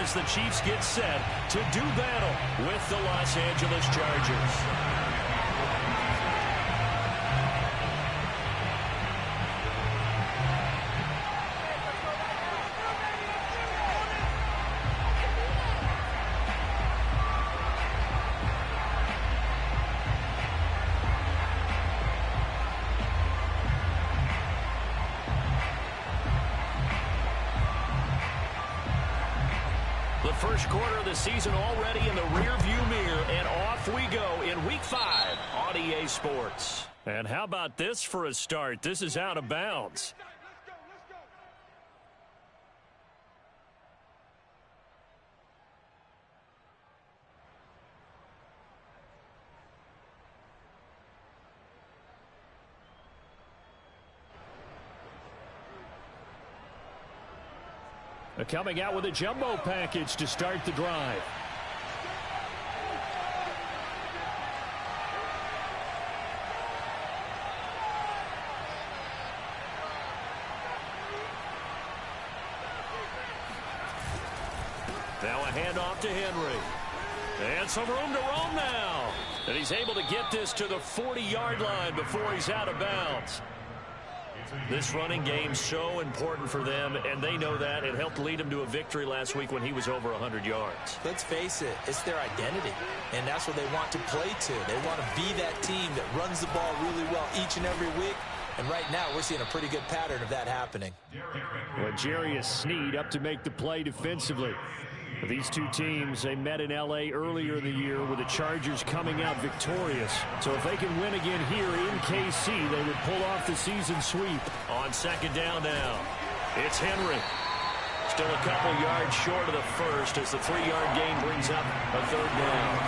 as the Chiefs get set to do battle with the Los Angeles Chargers. The first quarter of the season already in the rearview mirror, and off we go in Week 5 on EA Sports. And how about this for a start? This is out of bounds. Coming out with a jumbo package to start the drive. Now a handoff to Henry. And some room to roam now. And he's able to get this to the 40-yard line before he's out of bounds. This running game so important for them, and they know that. It helped lead them to a victory last week when he was over 100 yards. Let's face it, it's their identity, and that's what they want to play to. They want to be that team that runs the ball really well each and every week, and right now we're seeing a pretty good pattern of that happening. Well, Jarius Sneed up to make the play defensively. These two teams, they met in L.A. earlier in the year with the Chargers coming out victorious. So if they can win again here in KC, they would pull off the season sweep. On second down now, it's Henry. Still a couple yards short of the first as the 3-yard gain brings up a third down.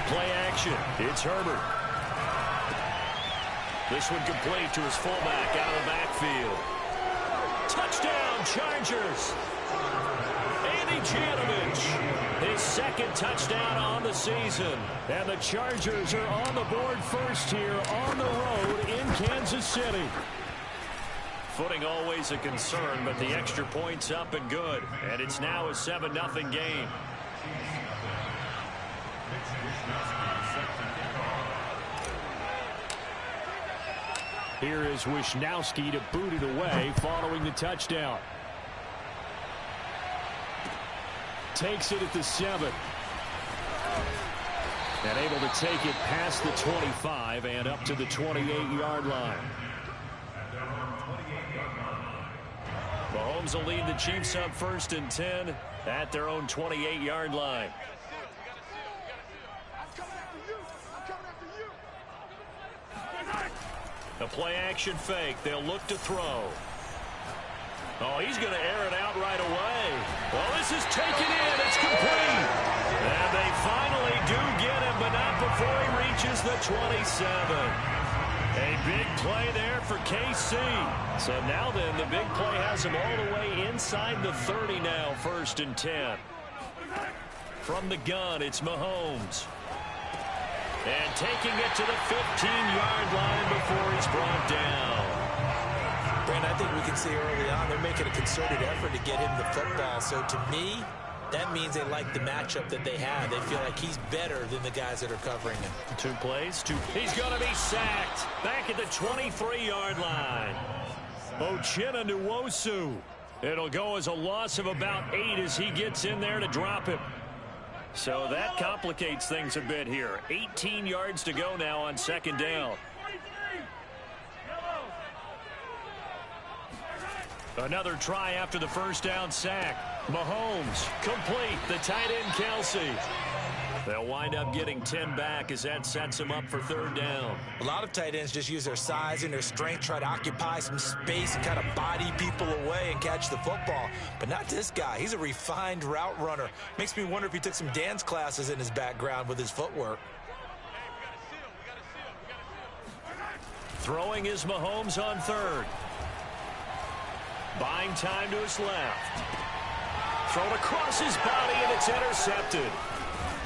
Play action. It's Herbert. This one complete to his fullback out of the backfield. Touchdown, Chargers. Andy Janovich, his second touchdown on the season. And the Chargers are on the board first here on the road in Kansas City. Footing always a concern, but the extra point's up and good. And it's now a 7-0 game. Here is Wisnowski to boot it away following the touchdown. Takes it at the 7. And able to take it past the 25 and up to the 28-yard line. Mahomes will lead the Chiefs up 1st and 10 at their own 28-yard line. A play-action fake. They'll look to throw. Oh, he's going to air it out right away. Well, this is taken in. It's complete. And they finally do get him, but not before he reaches the 27. A big play there for KC. So now then, the big play has him all the way inside the 30 now, 1st and 10. From the gun, it's Mahomes. And taking it to the 15-yard line before he's brought down. Brandon, I think we can see early on they're making a concerted effort to get him the football. So to me, that means they like the matchup that they have. They feel like he's better than the guys that are covering him. 2 plays. He's going to be sacked back at the 23-yard line. Uchenna Nwosu. It'll go as a loss of about 8 as he gets in there to drop him. So that complicates things a bit here. 18 yards to go now on 2nd down. Another try after the 1st down sack. Mahomes complete. The tight end Kelsey. They'll wind up getting 10 back as that sets them up for 3rd down. A lot of tight ends just use their size and their strength, try to occupy some space and kind of body people away and catch the football. But not this guy. He's a refined route runner. Makes me wonder if he took some dance classes in his background with his footwork. Throwing is Mahomes on 3rd. Buying time to his left. Thrown across his body, and it's intercepted.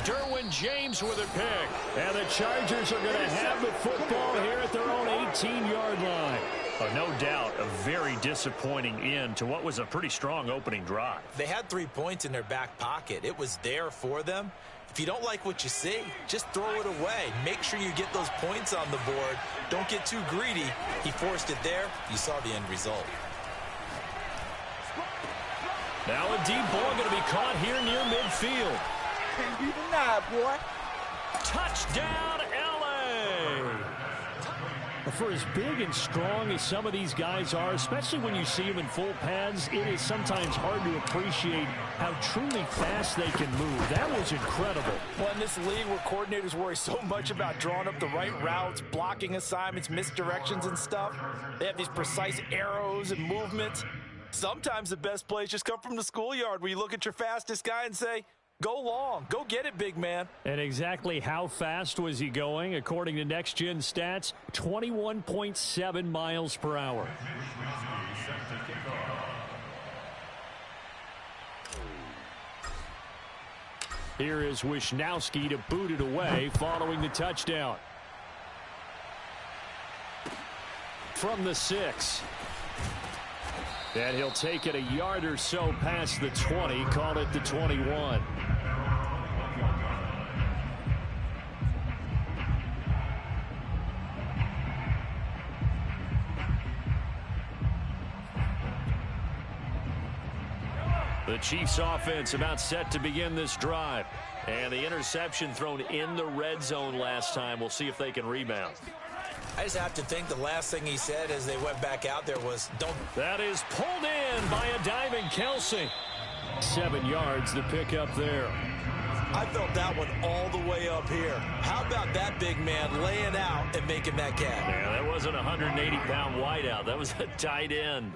Derwin James with a pick. And the Chargers are going to have the football here at their own 18-yard line. Oh, no doubt a very disappointing end to what was a pretty strong opening drive. They had 3 points in their back pocket. It was there for them. If you don't like what you see, just throw it away. Make sure you get those points on the board. Don't get too greedy. He forced it there. You saw the end result. Now a deep ball going to be caught here near midfield. Can't be denied, boy. Touchdown, L.A. For as big and strong as some of these guys are, especially when you see them in full pads, it is sometimes hard to appreciate how truly fast they can move. That was incredible. Well, in this league where coordinators worry so much about drawing up the right routes, blocking assignments, misdirections and stuff, they have these precise arrows and movements. Sometimes the best plays just come from the schoolyard where you look at your fastest guy and say, go long. Go get it, big man. And exactly how fast was he going? According to Next Gen Stats, 21.7 miles per hour. Here is Wisnowski to boot it away following the touchdown. From the 6. And he'll take it a yard or so past the 20, call it the 21. The Chiefs offense about set to begin this drive. And the interception thrown in the red zone last time. We'll see if they can rebound. I just have to think the last thing he said as they went back out there was, don't. That is pulled in by a diving Kelsey. 7 yards to pick up there. I felt that one all the way up here. How about that big man laying out and making that catch? Yeah, that wasn't a 180-pound wideout. That was a tight end.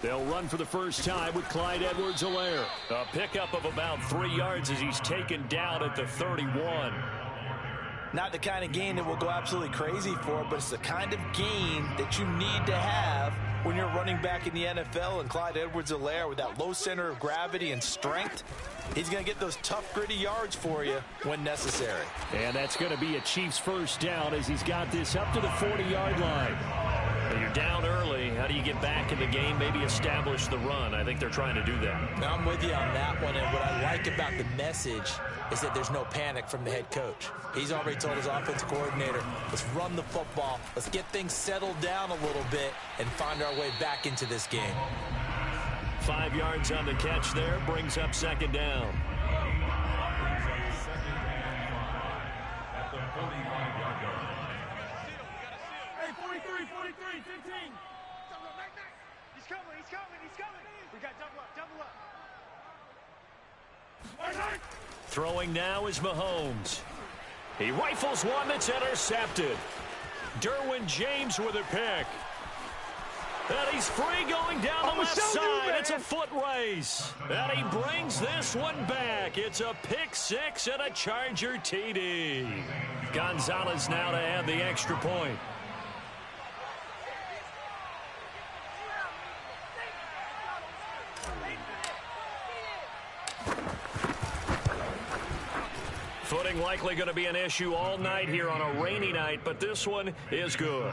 They'll run for the first time with Clyde Edwards-Helaire. A pickup of about 3 yards as he's taken down at the 31. Not the kind of gain that we'll go absolutely crazy for, but it's the kind of gain that you need to have when you're running back in the NFL. And Clyde Edwards-Helaire, with that low center of gravity and strength, he's going to get those tough, gritty yards for you when necessary. And that's going to be a Chiefs first down as he's got this up to the 40-yard line. You're down early. How do you get back in the game? Maybe establish the run. I think they're trying to do that. Now, I'm with you on that one, and what I like about the message is that there's no panic from the head coach. He's already told his offensive coordinator, let's run the football, let's get things settled down a little bit and find our way back into this game. 5 yards on the catch there, brings up second down. Throwing now is Mahomes. He rifles one that's intercepted. Derwin James with a pick. And he's free going down the left side. It's a foot race. And he brings this one back. It's a pick six and a Charger TD. Gonzalez now to add the extra point. Footing likely going to be an issue all night here on a rainy night, but this one is good.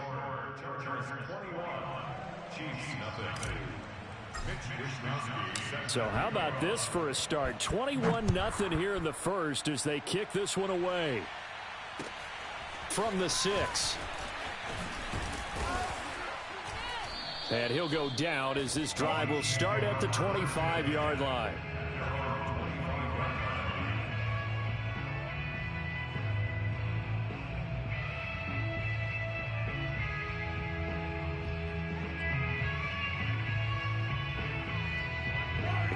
So how about this for a start? 21-0 here in the first as they kick this one away. From the 6. And he'll go down as this drive will start at the 25-yard line.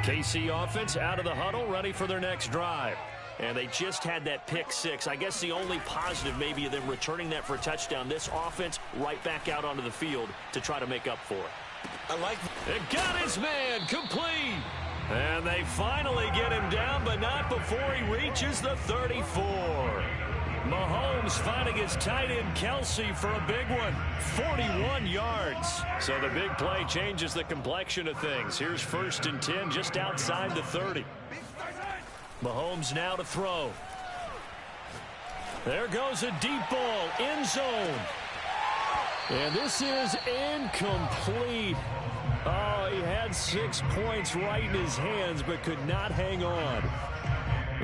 KC offense out of the huddle, ready for their next drive. And they just had that pick six. I guess the only positive maybe of them returning that for a touchdown. This offense right back out onto the field to try to make up for it. I like it. Got his man, complete. And they finally get him down, but not before he reaches the 34. Mahomes finding his tight end Kelsey for a big one. 41 yards. So the big play changes the complexion of things. Here's 1st and 10 just outside the 30. Mahomes now to throw. There goes a deep ball, end zone. And this is incomplete. Oh, he had 6 points right in his hands, but could not hang on.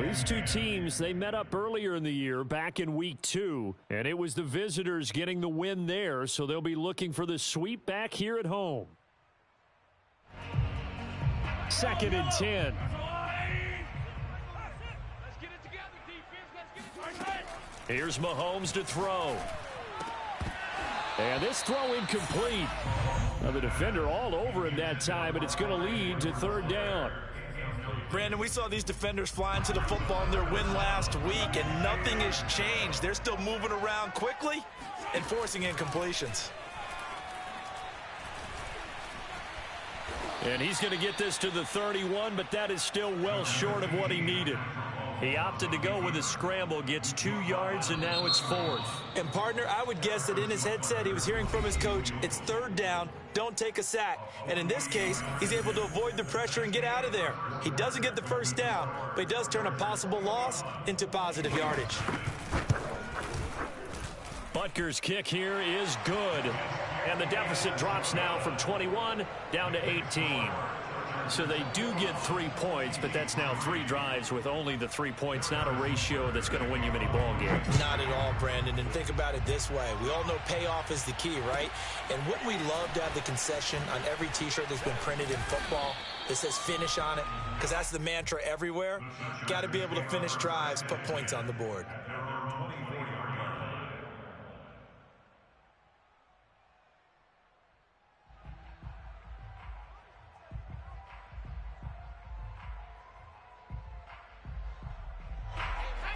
These two teams, they met up earlier in the year, back in week 2, and it was the visitors getting the win there, so they'll be looking for the sweep back here at home. 2nd and 10. Here's Mahomes to throw. And this throw incomplete. Now the defender all over him that time, and it's going to lead to 3rd down. Brandon, we saw these defenders flying to the football in their win last week, and nothing has changed. They're still moving around quickly and forcing incompletions. And he's going to get this to the 31, but that is still well short of what he needed. He opted to go with a scramble, gets 2 yards, and now it's 4th. And, partner, I would guess that in his headset he was hearing from his coach, it's 3rd down, don't take a sack. And in this case, he's able to avoid the pressure and get out of there. He doesn't get the 1st down, but he does turn a possible loss into positive yardage. Butker's kick here is good. And the deficit drops now from 21 down to 18. So they do get 3 points, but that's now 3 drives with only the 3 points, not a ratio that's going to win you many ball games. Not at all, Brandon. And think about it this way. We all know payoff is the key, right? And wouldn't we love to have the concession on every T-shirt that's been printed in football that says finish on it? Because that's the mantra everywhere. Got to be able to finish drives, put points on the board.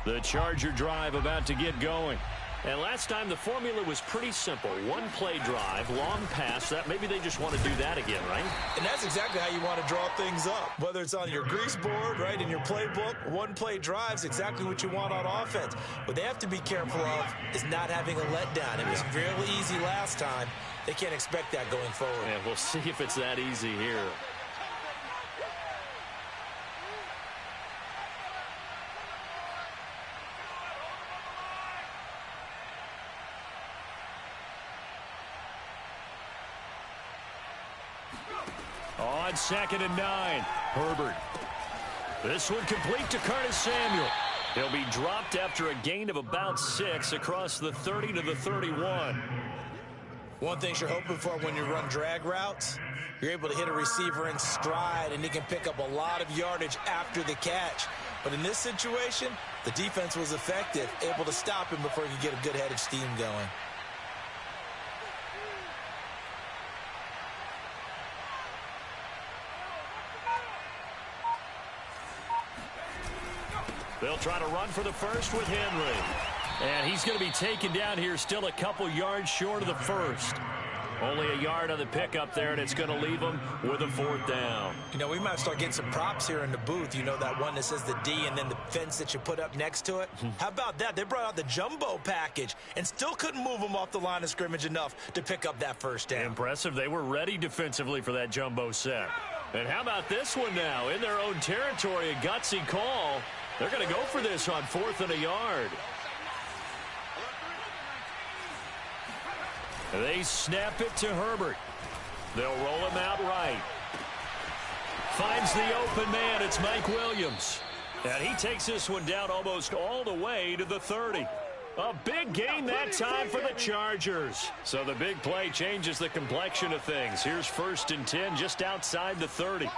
The Charger drive about to get going. And last time the formula was pretty simple. 1 play drive, long pass. That maybe they just want to do that again, right? And that's exactly how you want to draw things up. Whether it's on your grease board, right, in your playbook, 1 play drive's exactly what you want on offense. What they have to be careful of is not having a letdown. It was really easy last time. They can't expect that going forward. And we'll see if it's that easy here. On 2nd and 9, Herbert. This one complete to Curtis Samuel. He'll be dropped after a gain of about 6 across the 30 to the 31. One thing you're hoping for when you run drag routes, you're able to hit a receiver in stride, and he can pick up a lot of yardage after the catch. But in this situation, the defense was effective, able to stop him before he could get a good head of steam going. They'll try to run for the first with Henry. And he's going to be taken down here, still a couple yards short of the first. Only a yard on the pickup there, and it's going to leave them with a 4th down. You know, we might start getting some props here in the booth. You know, that one that says the D and then the fence that you put up next to it? How about that? They brought out the jumbo package and still couldn't move them off the line of scrimmage enough to pick up that 1st down. Impressive. They were ready defensively for that jumbo set. And how about this one now? In their own territory, a gutsy call. They're going to go for this on 4th and a yard. They snap it to Herbert. They'll roll him out right. Finds the open man. It's Mike Williams. And he takes this one down almost all the way to the 30. A big gain that time for the Chargers. So the big play changes the complexion of things. Here's 1st and 10 just outside the 30.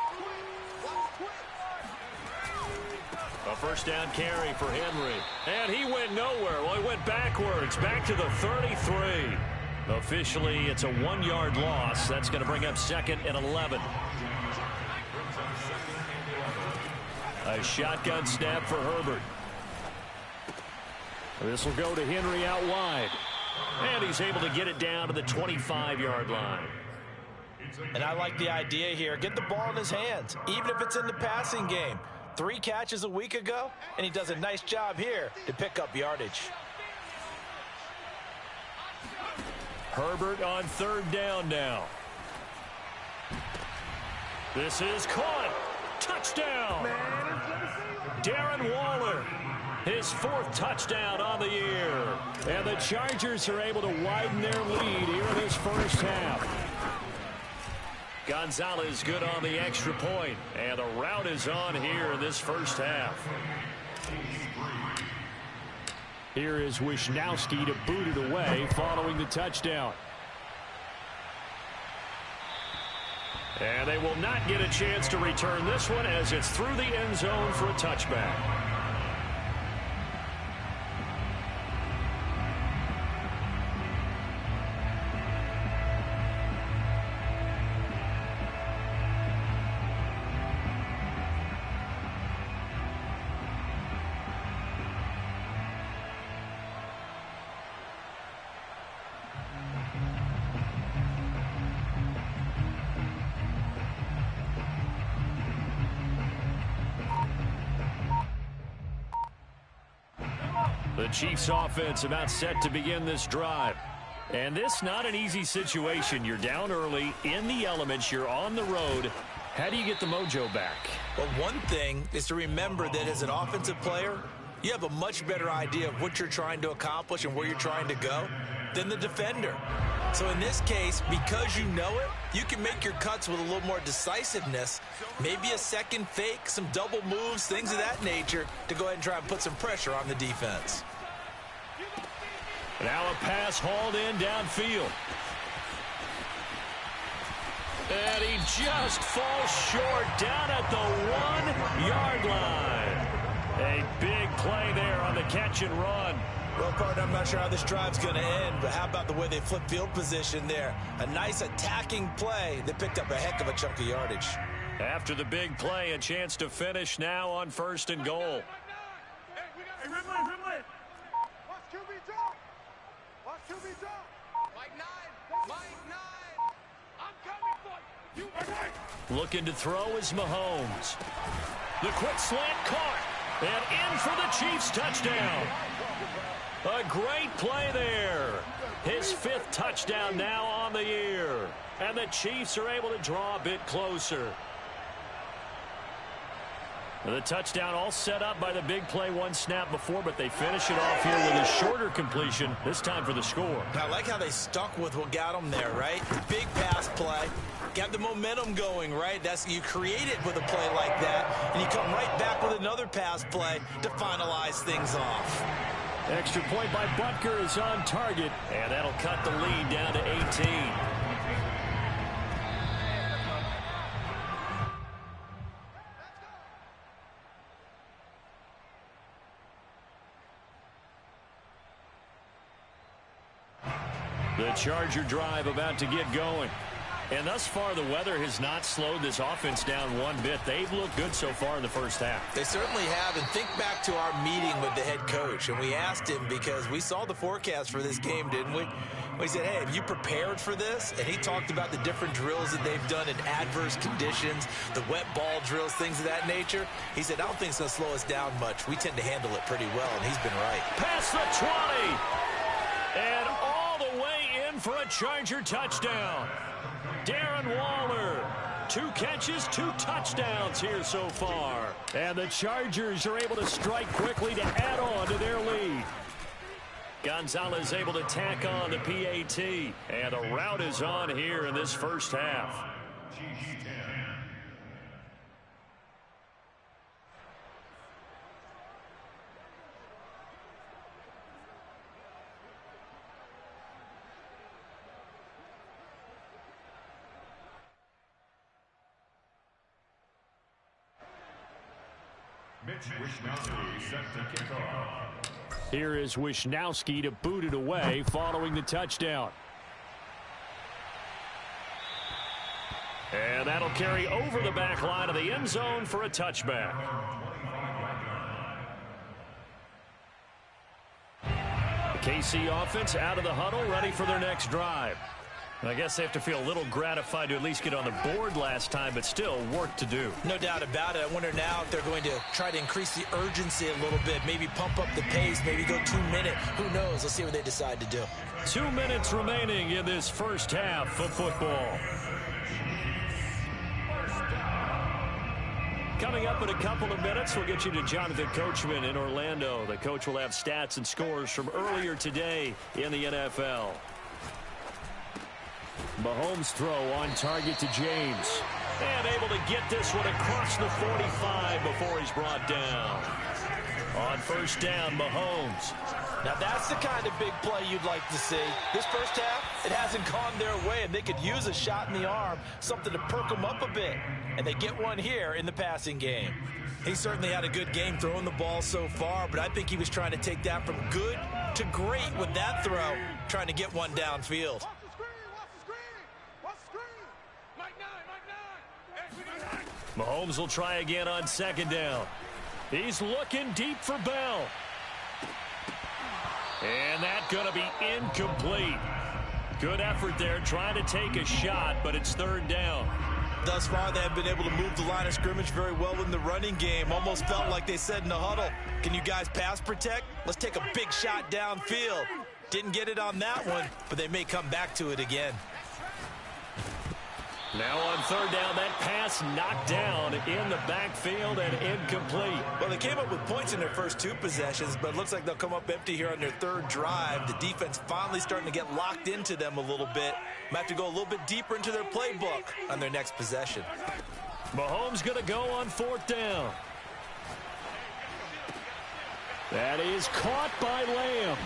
A 1st down carry for Henry. And he went nowhere. Well, he went backwards, back to the 33. Officially, it's a 1-yard loss. That's going to bring up 2nd and 11. A shotgun snap for Herbert. This will go to Henry out wide. And he's able to get it down to the 25-yard line. And I like the idea here. Get the ball in his hands, even if it's in the passing game. 3 catches a week ago, and he does a nice job here to pick up yardage. Herbert on third down now. This is caught. Touchdown. Darren Waller, his fourth touchdown on the year. And the Chargers are able to widen their lead here in this first half. Gonzalez good on the extra point, and the route is on here in this first half. Here is Wishnowsky to boot it away following the touchdown. And they will not get a chance to return this one as it's through the end zone for a touchback. The Chiefs offense about set to begin this drive. And this not an easy situation. You're down early, in the elements, you're on the road. How do you get the mojo back? Well, one thing is to remember that as an offensive player, you have a much better idea of what you're trying to accomplish and where you're trying to go than the defender. So in this case, because you know it, you can make your cuts with a little more decisiveness, maybe a second fake, some double moves, things of that nature, to go ahead and try and put some pressure on the defense. Now a pass hauled in downfield. And he just falls short down at the 1-yard line. A big play there on the catch and run. Well, partner, I'm not sure how this drive's going to end, but how about the way they flip field position there? A nice attacking play that picked up a heck of a chunk of yardage. After the big play, a chance to finish now on 1st and goal. Hey, Ridley. Watch QB drop. Watch QB drop. Mike 9. I'm coming for you. Looking to throw is Mahomes. The quick slant caught. And in for the Chiefs touchdown. A great play there. His 5th touchdown now on the year. And the Chiefs are able to draw a bit closer. The touchdown all set up by the big play one snap before, but they finish it off here with a shorter completion, this time for the score. I like how they stuck with what got them there, right? Big pass play. Got the momentum going, right? You create it with a play like that, and you come right back with another pass play to finalize things off. Extra point by Butker is on target, and that'll cut the lead down to 18. The Charger drive about to get going. And thus far, the weather has not slowed this offense down one bit. They've looked good so far in the first half. They certainly have. And think back to our meeting with the head coach. And we asked him, because we saw the forecast for this game, didn't we? We said, hey, have you prepared for this? And he talked about the different drills that they've done in adverse conditions, the wet ball drills, things of that nature. He said, I don't think it's going to slow us down much. We tend to handle it pretty well, and he's been right. Past the 20. And all the way in for a Charger touchdown. Darren Waller, 2 catches, 2 touchdowns here so far. And the Chargers are able to strike quickly to add on to their lead. Gonzalez able to tack on the PAT. And the route is on here in this first half. Wishnowsky set to kick off. Here is Wishnowsky to boot it away following the touchdown. And that'll carry over the back line of the end zone for a touchback. The KC offense out of the huddle, ready for their next drive. I guess they have to feel a little gratified to at least get on the board last time, but still work to do. No doubt about it. I wonder now if they're going to try to increase the urgency a little bit, maybe pump up the pace, maybe go 2 minute. Who knows? Let's see what they decide to do. 2 minutes remaining in this first half of football. Coming up in a couple of minutes, we'll get you to Jonathan Coachman in Orlando. The coach will have stats and scores from earlier today in the NFL. Mahomes' throw on target to James. And able to get this one across the 45 before he's brought down. On first down, Mahomes. Now that's the kind of big play you'd like to see. This first half, it hasn't gone their way, and they could use a shot in the arm, something to perk them up a bit. And they get one here in the passing game. He certainly had a good game throwing the ball so far, but I think he was trying to take that from good to great with that throw, trying to get one downfield. Mahomes will try again on second down. He's looking deep for Bell. And that's going to be incomplete. Good effort there trying to take a shot, but it's third down. Thus far, they have been able to move the line of scrimmage very well in the running game. Almost felt like they said in the huddle, can you guys pass protect? Let's take a big shot downfield. Didn't get it on that one, but they may come back to it again. Now on third down, that pass knocked down in the backfield and incomplete. Well, they came up with points in their first 2 possessions, but it looks like they'll come up empty here on their third drive. The defense finally starting to get locked into them a little bit. Might have to go a little bit deeper into their playbook on their next possession. Mahomes going to go on fourth down. That is caught by Lamb.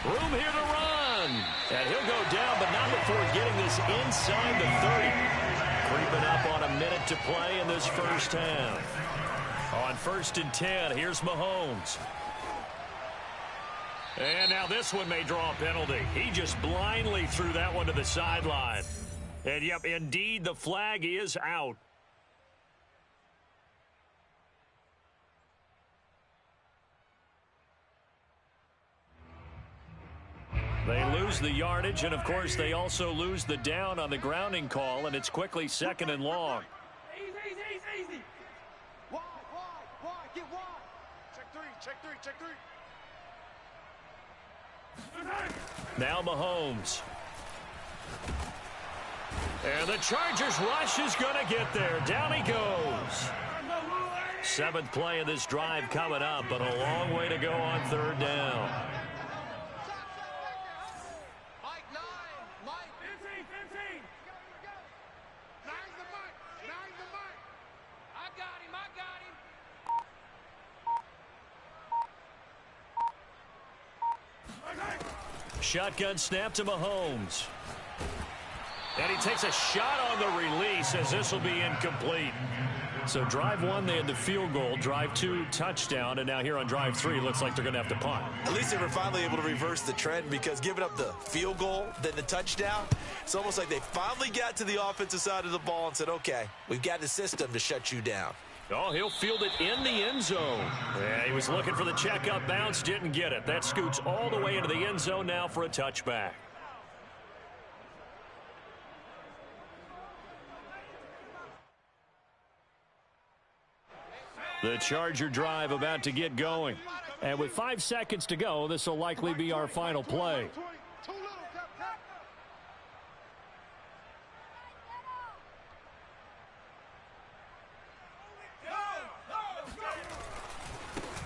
Room here to run. And he'll go down, but not before getting this inside the 30. Creeping up on a minute to play in this first half. On first and 10, here's Mahomes. And now this one may draw a penalty. He just blindly threw that one to the sideline. And, yep, indeed, the flag is out. They lose the yardage, and, of course, they also lose the down on the grounding call, and it's quickly second and long. Easy. Wide, get wide. Check three. Now Mahomes. And the Chargers rush is going to get there. Down he goes. 7th play of this drive coming up, but a long way to go on third down. Shotgun snap to Mahomes. And he takes a shot on the release as this will be incomplete. So drive 1, they had the field goal. Drive 2, touchdown. And now here on drive 3, looks like they're going to have to punt. At least they were finally able to reverse the trend, because giving up the field goal, then the touchdown, it's almost like they finally got to the offensive side of the ball and said, okay, we've got the system to shut you down. Oh, he'll field it in the end zone. Yeah, he was looking for the checkup bounce, didn't get it. That scoots all the way into the end zone now for a touchback. The Charger drive about to get going. And with 5 seconds to go, this will likely be our final play.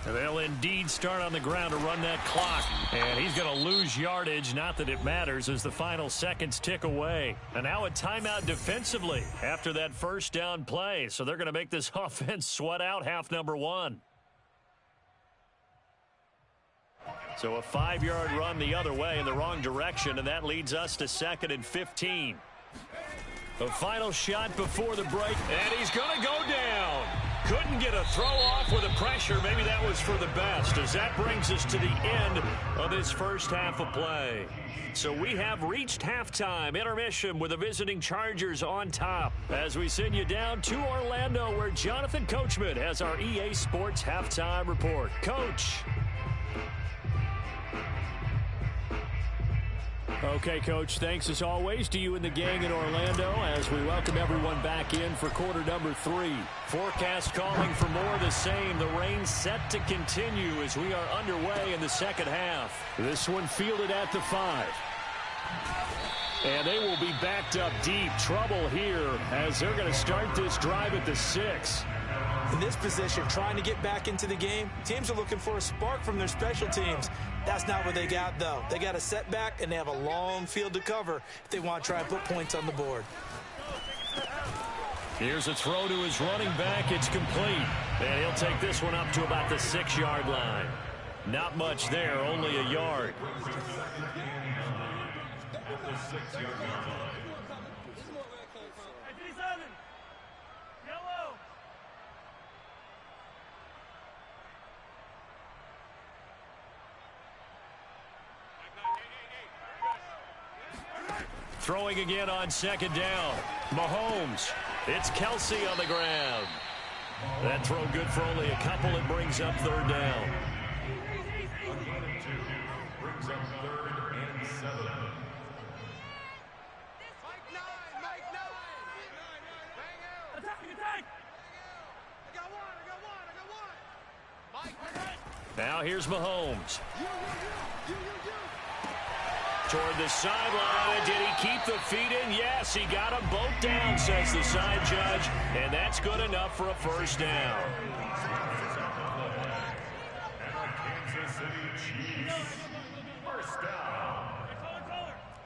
They'll indeed start on the ground to run that clock. And he's going to lose yardage. Not that it matters as the final seconds tick away. And now a timeout defensively after that first down play. So they're going to make this offense sweat out half number 1. So a 5-yard run the other way in the wrong direction. And that leads us to 2nd and 15. The final shot before the break. And he's going to go down. Couldn't get a throw off with the pressure. Maybe that was for the best, as that brings us to the end of this first half of play. So we have reached halftime. Intermission with the visiting Chargers on top as we send you down to Orlando, where Jonathan Coachman has our EA Sports halftime report. Coach. Okay, Coach, thanks as always to you and the gang in Orlando as we welcome everyone back in for quarter number 3. Forecast calling for more of the same. The rain set to continue as we are underway in the second half. This one fielded at the 5. And they will be backed up deep. Trouble here as they're going to start this drive at the 6. In this position, trying to get back into the game, teams are looking for a spark from their special teams. That's not what they got, though. They got a setback, and they have a long field to cover if they want to try and put points on the board. Here's a throw to his running back. It's complete. And he'll take this one up to about the 6-yard line. Not much there, only a yard. Throwing again on second down. Mahomes. It's Kelsey on the ground. That throw good for only a couple. It brings up third down. Brings up 3rd and 7. Mike 9. Bang out. Attack. I got one. Mike. Now here's Mahomes. Toward the sideline. Did he keep the feet in? Yes, he got them both down, says the side judge. And that's good enough for a first down. Kansas City Chiefs. First down.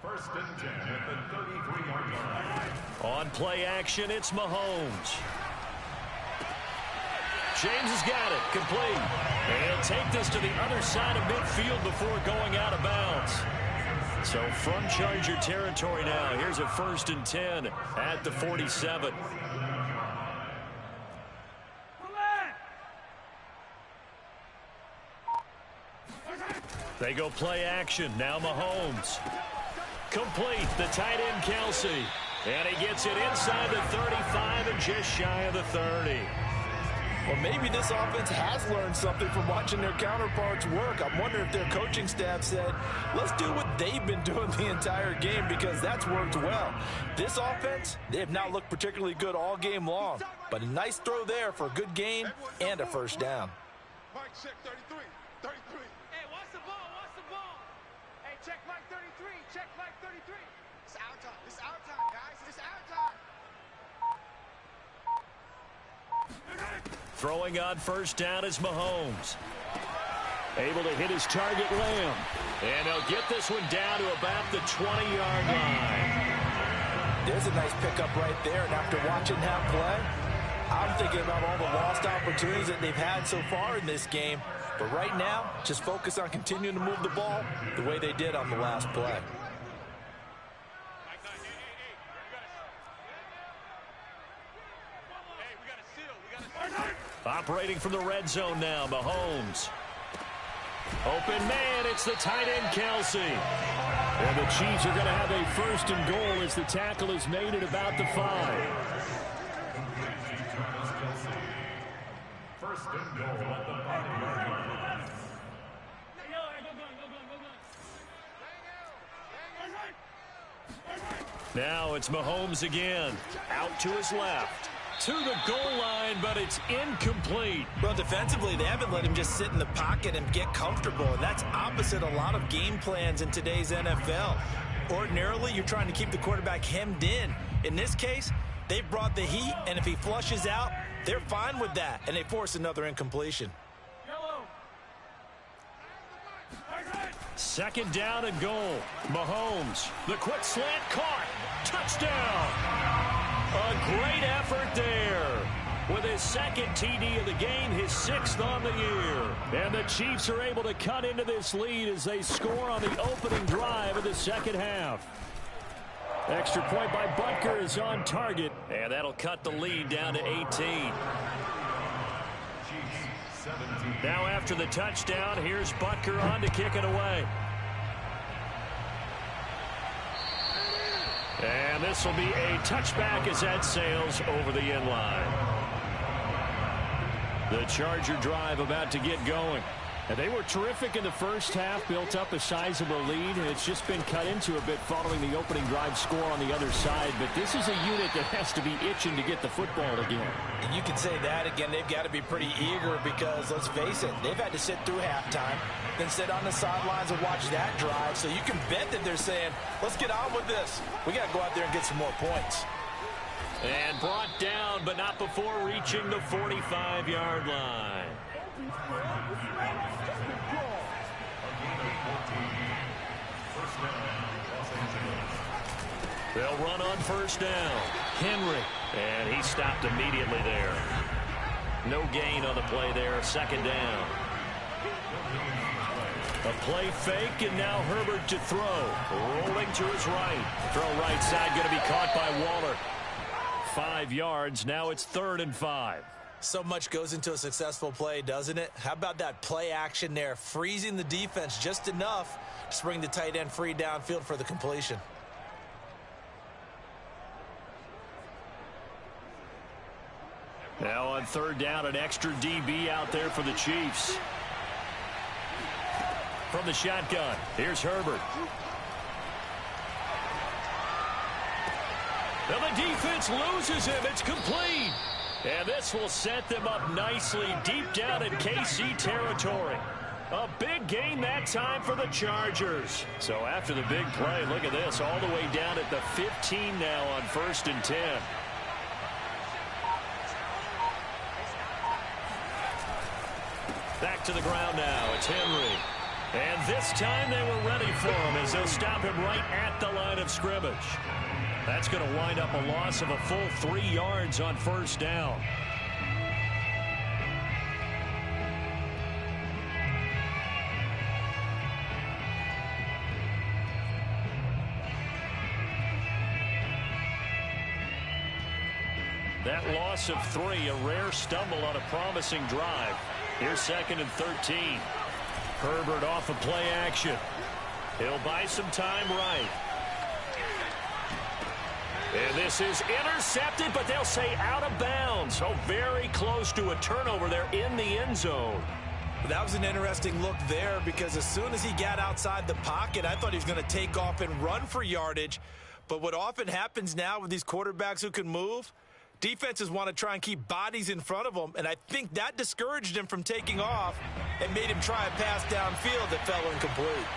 1st and 10 at the 33-yard line. On play action, it's Mahomes. James has got it. Complete. And he'll take this to the other side of midfield before going out of bounds. So from Charger territory now. Here's a 1st and 10 at the 47. They go play action. Now Mahomes. Complete. The tight end Kelsey. And he gets it inside the 35 and just shy of the 30. Well, maybe this offense has learned something from watching their counterparts work. I'm wondering if their coaching staff said, let's do what they've been doing the entire game, because that's worked well. This offense, they have not looked particularly good all game long, but a nice throw there for a good gain and a first down. Mike, check 33. Hey, watch the ball. Hey, check Mike 33. It's our time. Guys. It's our time. Throwing on first down is Mahomes. Able to hit his target, Lamb. And he'll get this one down to about the 20-yard line. There's a nice pickup right there, and after watching that play, I'm thinking about all the lost opportunities that they've had so far in this game. But right now, just focus on continuing to move the ball the way they did on the last play. Operating from the red zone now, Mahomes. Open man, it's the tight end Kelsey. And the Chiefs are going to have a 1st and goal as the tackle is made at about the 5. 1st and goal at the 5-yard line. Now it's Mahomes again. Out to his left. To the goal line, but it's incomplete. Well, defensively, they haven't let him just sit in the pocket and get comfortable, and that's opposite a lot of game plans in today's NFL. Ordinarily, you're trying to keep the quarterback hemmed in. In this case, they brought the heat, and if he flushes out, they're fine with that, and they force another incompletion. 2nd down and goal. Mahomes, the quick slant caught. Touchdown. A great effort there. With his 2nd TD of the game, his 6th on the year. And the Chiefs are able to cut into this lead as they score on the opening drive of the second half. Extra point by Butker is on target, and that'll cut the lead down to 18. Now after the touchdown, here's Butker on to kick it away. And this will be a touchback as that sails over the end line. The Charger drive about to get going. And they were terrific in the first half, built up a sizable lead, and it's just been cut into a bit following the opening drive score on the other side. But this is a unit that has to be itching to get the football again. And you can say that again. They've got to be pretty eager because, let's face it, they've had to sit through halftime, then sit on the sidelines and watch that drive. So you can bet that they're saying, let's get on with this. We got to go out there and get some more points. And brought down, but not before reaching the 45-yard line. They'll run on first down. Henry. And he stopped immediately there. No gain on the play there. Second down. A play fake, and now Herbert to throw. Rolling to his right. Throw right side, going to be caught by Waller. 5 yards. Now it's 3rd and 5. So much goes into a successful play, doesn't it? How about that play action there? Freezing the defense just enough to bring the tight end free downfield for the completion. Now on 3rd down, an extra DB out there for the Chiefs. From the shotgun, here's Herbert. Now the defense loses him. It's complete. And this will set them up nicely deep down in KC territory. A big gain that time for the Chargers. So after the big play, look at this, all the way down at the 15 now on 1st and 10. Back to the ground now. It's Henry. And this time they were ready for him as they'll stop him right at the line of scrimmage. That's going to wind up a loss of a full 3 yards on 1st down. That loss of 3, a rare stumble on a promising drive. Here's 2nd and 13. Herbert off of play action. He'll buy some time right. And this is intercepted, but they'll say out of bounds. So very close to a turnover there in the end zone. That was an interesting look there because as soon as he got outside the pocket, I thought he was going to take off and run for yardage. But what often happens now with these quarterbacks who can move, defenses want to try and keep bodies in front of them, and I think that discouraged him from taking off and made him try a pass downfield that fell incomplete.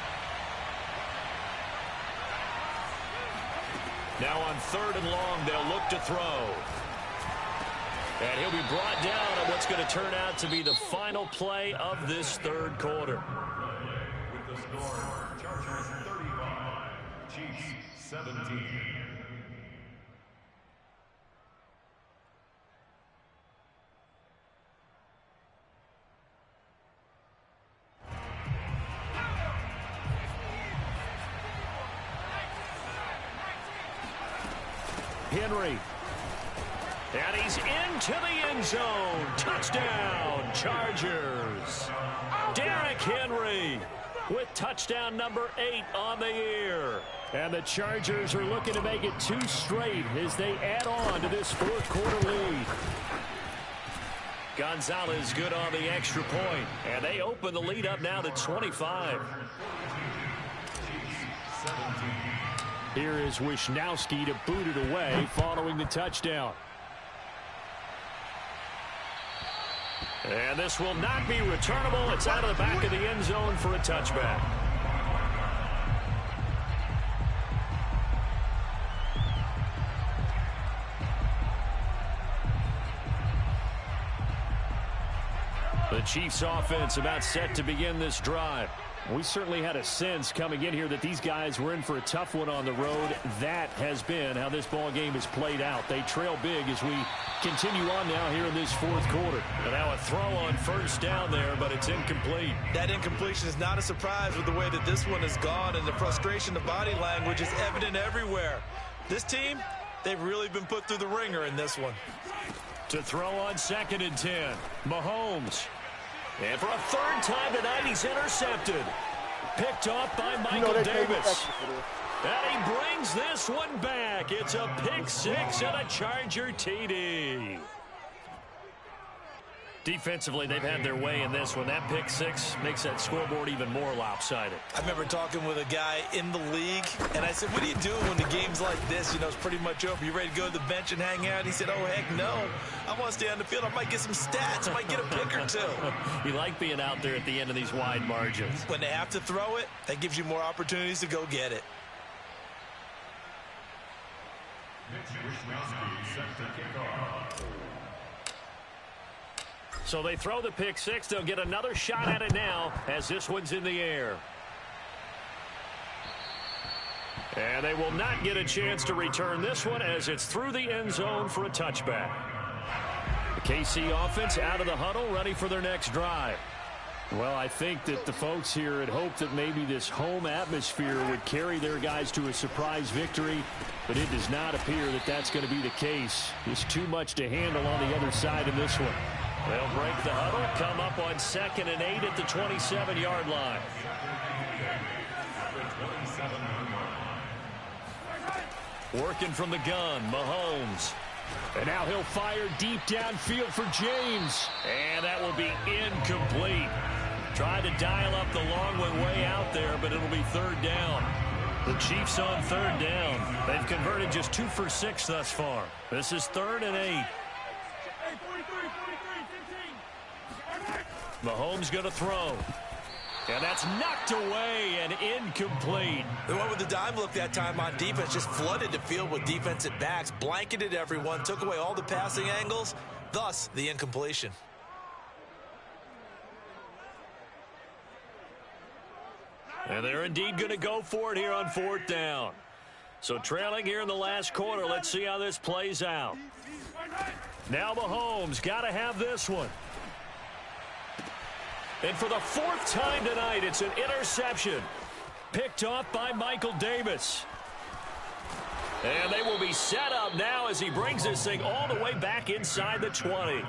Now on 3rd and long, they'll look to throw. And he'll be brought down on what's going to turn out to be the final play of this 3rd quarter. With the score, Chargers 35, Chiefs 17. Henry. And he's into the end zone. Touchdown, Chargers. Derrick Henry with touchdown number 8 on the year. And the Chargers are looking to make it 2 straight as they add on to this 4th quarter lead. Gonzalez good on the extra point. And they open the lead up now to 25. Here is Wisnowski to boot it away following the touchdown. And this will not be returnable. It's out of the back of the end zone for a touchback. The Chiefs offense about set to begin this drive. We certainly had a sense coming in here that these guys were in for a tough one on the road. That has been how this ball game has played out. They trail big as we continue on now here in this 4th quarter. And now a throw on 1st down there, but it's incomplete. That incompletion is not a surprise with the way that this one has gone, and the frustration, the body language is evident everywhere. This team, they've really been put through the ringer in this one. To throw on 2nd and 10, Mahomes. And for a 3rd time tonight, he's intercepted. Picked off by Michael Davis. And he brings this one back. It's a pick 6 and a Charger TD. Defensively, they've had their way in this one. That pick six makes that scoreboard even more lopsided. I remember talking with a guy in the league, and I said, what do you do when the game's like this? You know, it's pretty much over. You ready to go to the bench and hang out? He said, oh, heck no. I want to stay on the field. I might get some stats. I might get a pick or two. You like being out there at the end of these wide margins. When they have to throw it, that gives you more opportunities to go get it. So they throw the pick six. They'll get another shot at it now as this one's in the air. And they will not get a chance to return this one as it's through the end zone for a touchback. The KC offense out of the huddle, ready for their next drive. Well, I think that the folks here had hoped that maybe this home atmosphere would carry their guys to a surprise victory, but it does not appear that that's going to be the case. There's too much to handle on the other side of this one. They'll break the huddle, come up on 2nd and 8 at the 27-yard line. Working from the gun, Mahomes. And now he'll fire deep downfield for James. And that will be incomplete. Tried to dial up the long one way out there, but it'll be 3rd down. The Chiefs on 3rd down. They've converted just 2 for 6 thus far. This is 3rd and 8. Mahomes going to throw. And that's knocked away and incomplete. They went with the dime look that time on defense, just flooded the field with defensive backs, blanketed everyone, took away all the passing angles, thus the incompletion. And they're indeed going to go for it here on 4th down. So trailing here in the last quarter, let's see how this plays out. Now Mahomes got to have this one. And for the 4th time tonight, it's an interception. Picked off by Michael Davis. And they will be set up now as he brings this thing all the way back inside the 20.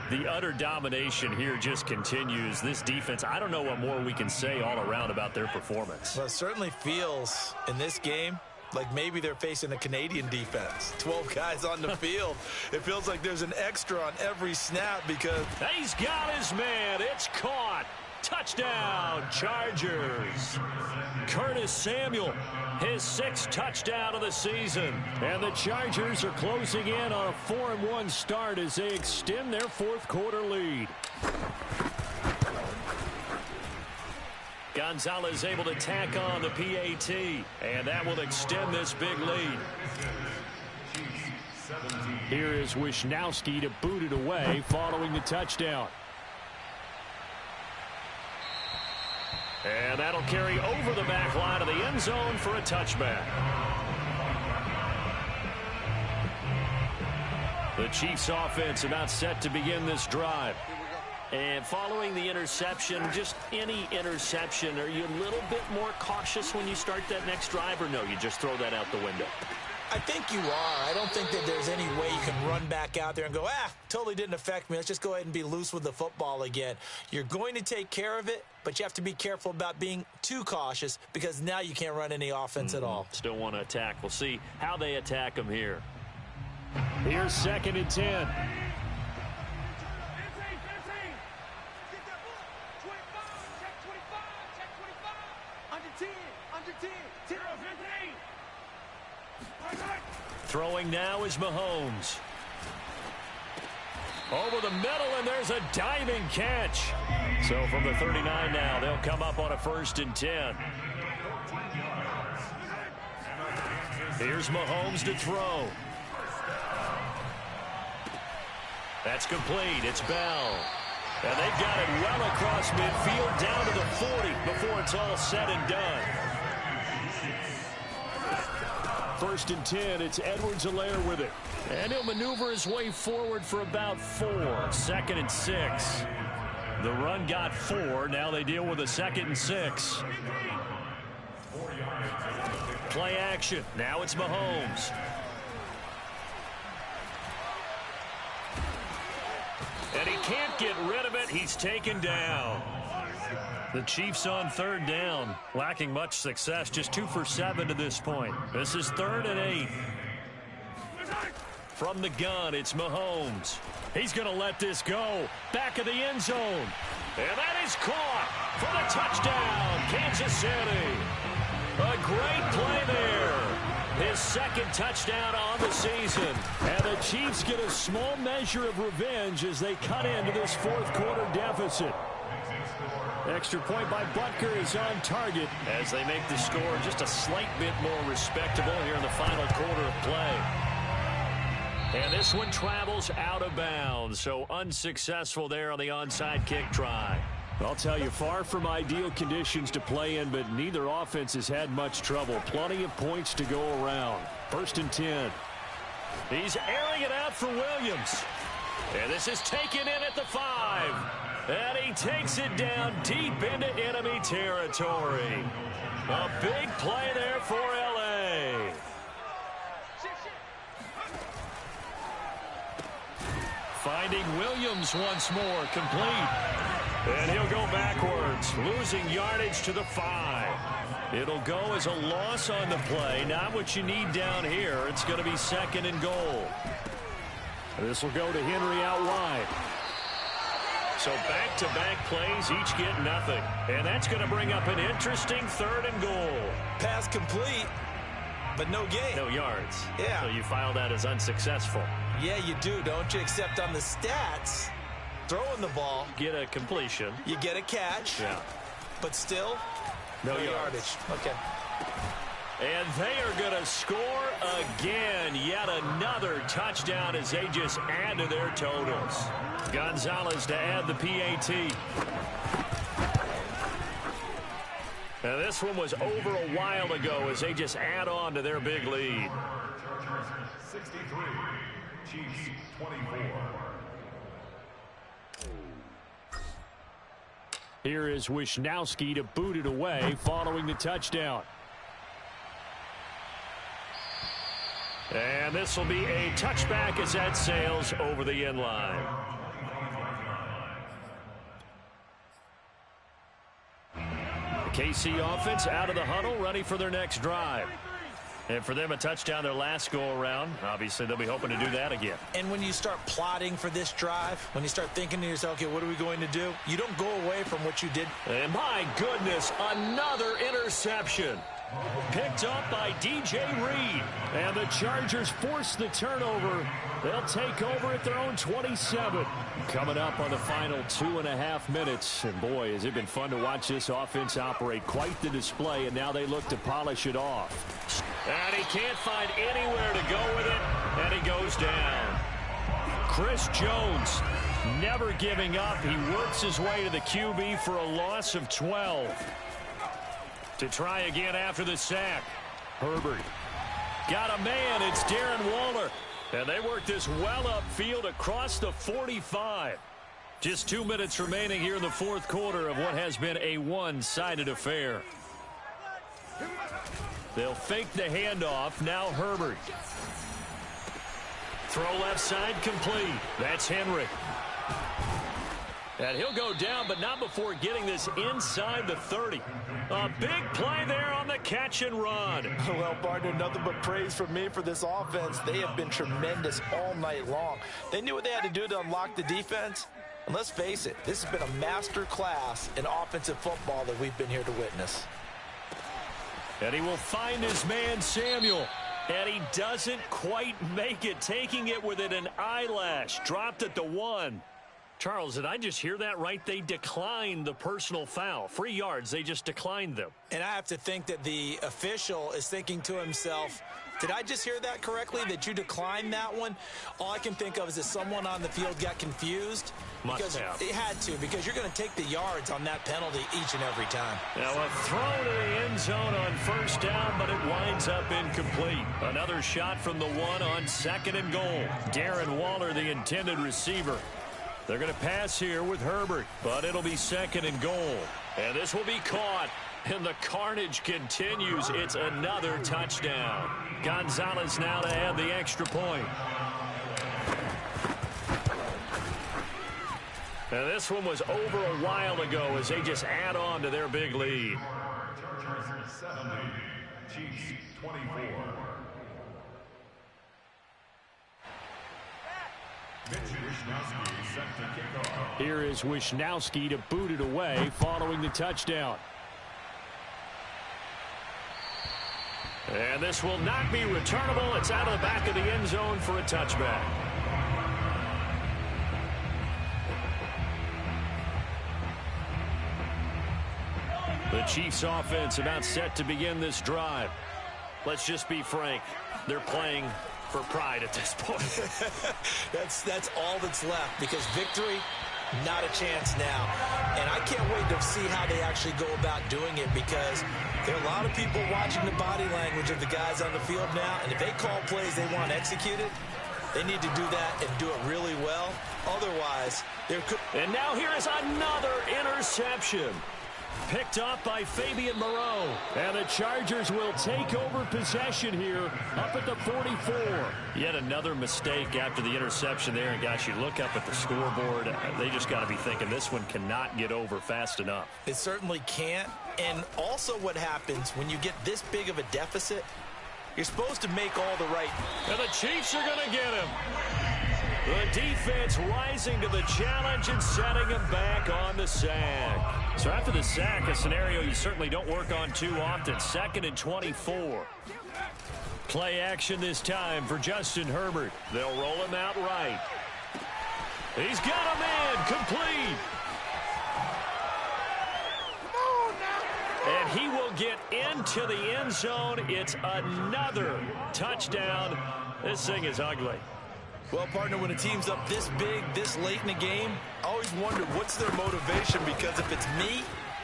The utter domination here just continues. This defense, I don't know what more we can say all around about their performance. Well, it certainly feels in this game like maybe they're facing a Canadian defense. 12 guys on the field. It feels like there's an extra on every snap because he's got his man. It's caught. Touchdown, Chargers. Curtis Samuel, his 6th touchdown of the season. And the Chargers are closing in on a 4-1 start as they extend their 4th quarter lead. Gonzalez able to tack on the PAT, and that will extend this big lead. Here is Wisnowski to boot it away following the touchdown. And that'll carry over the back line of the end zone for a touchback. The Chiefs offense about set to begin this drive. And following the interception, just any interception, are you a little bit more cautious when you start that next drive, or no, you just throw that out the window? I think you are. I don't think that there's any way you can run back out there and go, totally didn't affect me. Let's just go ahead and be loose with the football again. You're going to take care of it, but you have to be careful about being too cautious because now you can't run any offense at all. Still want to attack. We'll see how they attack them here. Here's 2nd and 10. Throwing now is Mahomes. Over the middle, and there's a diving catch. So from the 39 now, they'll come up on a 1st and 10. Here's Mahomes to throw. That's complete. It's Bell. And they've got it well across midfield down to the 40 before it's all said and done. 1st and 10, it's Edwards-Helaire with it. And he'll maneuver his way forward for about 4. 2nd and 6. The run got 4. Now they deal with a 2nd and 6. Play action. Now it's Mahomes. And he can't get rid of it. He's taken down. The Chiefs on 3rd down, lacking much success, just 2 for 7 to this point. This is 3rd and 8. From the gun, it's Mahomes. He's going to let this go. Back of the end zone. And that is caught for the touchdown, Kansas City. A great play there. His second touchdown on the season. And the Chiefs get a small measure of revenge as they cut into this fourth quarter deficit. Extra point by Butker is on target as they make the score just a slight bit more respectable here in the final quarter of play. And this one travels out of bounds, so unsuccessful there on the onside kick try. I'll tell you, far from ideal conditions to play in, but neither offense has had much trouble. Plenty of points to go around. 1st and 10. He's airing it out for Williams. And this is taken in at the 5. And he takes it down deep into enemy territory. A big play there for L.A. Finding Williams once more, complete. And he'll go backwards, losing yardage to the 5. It'll go as a loss on the play. Not what you need down here. It's going to be 2nd and goal. This will go to Henry out wide. So back-to-back plays, each get nothing. And that's going to bring up an interesting 3rd and goal. Pass complete, but no gain. No yards. Yeah. So you file that as unsuccessful. Yeah, you do, don't you? Except on the stats, throwing the ball, Get a completion. you get a catch, Yeah. but still, No no yards. yardage. Okay. And they are going to score again. Yet another touchdown as they just add to their totals. Gonzalez to add the PAT. And this one was over a while ago as they just add on to their big lead. 63, Chiefs 24. Here is Wisnowski to boot it away following the touchdown. And this will be a touchback as that sails over the end line. The KC offense out of the huddle, ready for their next drive. And for them, a touchdown their last go-around. Obviously, they'll be hoping to do that again. And when you start plotting for this drive, when you start thinking to yourself, okay, what are we going to do? You don't go away from what you did. And my goodness, another interception. Picked up by DJ Reed. And the Chargers force the turnover. They'll take over at their own 27. Coming up on the final 2.5 minutes. And boy, has it been fun to watch this offense operate. Quite the display, and now they look to polish it off. And he can't find anywhere to go with it, and he goes down. Chris Jones never giving up. He works his way to the QB for a loss of 12. To try again after the sack. Herbert got a man. It's Darren Waller. And they work this well upfield across the 45. Just 2 minutes remaining here in the fourth quarter of what has been a one-sided affair. They'll fake the handoff. Now Herbert. Throw left side complete. That's Henry. And he'll go down, but not before getting this inside the 30. A big play there on the catch and run. Well, partner, nothing but praise from me for this offense. They have been tremendous all night long. They knew what they had to do to unlock the defense. And let's face it, this has been a master class in offensive football that we've been here to witness. And he will find his man, Samuel. And he doesn't quite make it, taking it within an eyelash. Dropped at the 1. Charles, did I just hear that right? They declined the personal foul. 3 yards, they just declined them. And I have to think that the official is thinking to himself, did I just hear that correctly, that you declined that one? All I can think of is that someone on the field got confused. Must have. It had to, because you're going to take the yards on that penalty each and every time. Now a throw to the end zone on first down, but it winds up incomplete. Another shot from the 1 on 2nd and goal. Darren Waller, the intended receiver. They're going to pass here with Herbert, but it'll be 2nd and goal. And this will be caught, and the carnage continues. It's another touchdown. Gonzalez now to add the extra point. And this one was over a while ago as they just add on to their big lead. Chargers 70, Chiefs 24. Wisnowski set to kick off. Here is Wisnowski to boot it away following the touchdown. And this will not be returnable. It's out of the back of the end zone for a touchback. The Chiefs offense about set to begin this drive. Let's just be frank. They're playing for pride at this point. That's all that's left, because victory, not a chance now. And I can't wait to see how they actually go about doing it, because there are a lot of people watching the body language of the guys on the field now, and if they call plays they want executed, they need to do that and do it really well. Otherwise, there could... And now here is another interception. Picked up by Fabian Moreau. And the Chargers will take over possession here up at the 44. Yet another mistake after the interception there. And, gosh, you look up at the scoreboard. They just got to be thinking this one cannot get over fast enough. It certainly can't. And also what happens when you get this big of a deficit, you're supposed to make all the right. And the Chiefs are going to get him. The defense rising to the challenge and setting him back on the sack. So after the sack, a scenario you certainly don't work on too often. 2nd and 24. Play action this time for Justin Herbert. They'll roll him out right. He's got him in. Complete. And he will get into the end zone. It's another touchdown. This thing is ugly. Well, partner, when a team's up this big, this late in the game, I always wonder what's their motivation, because if it's me,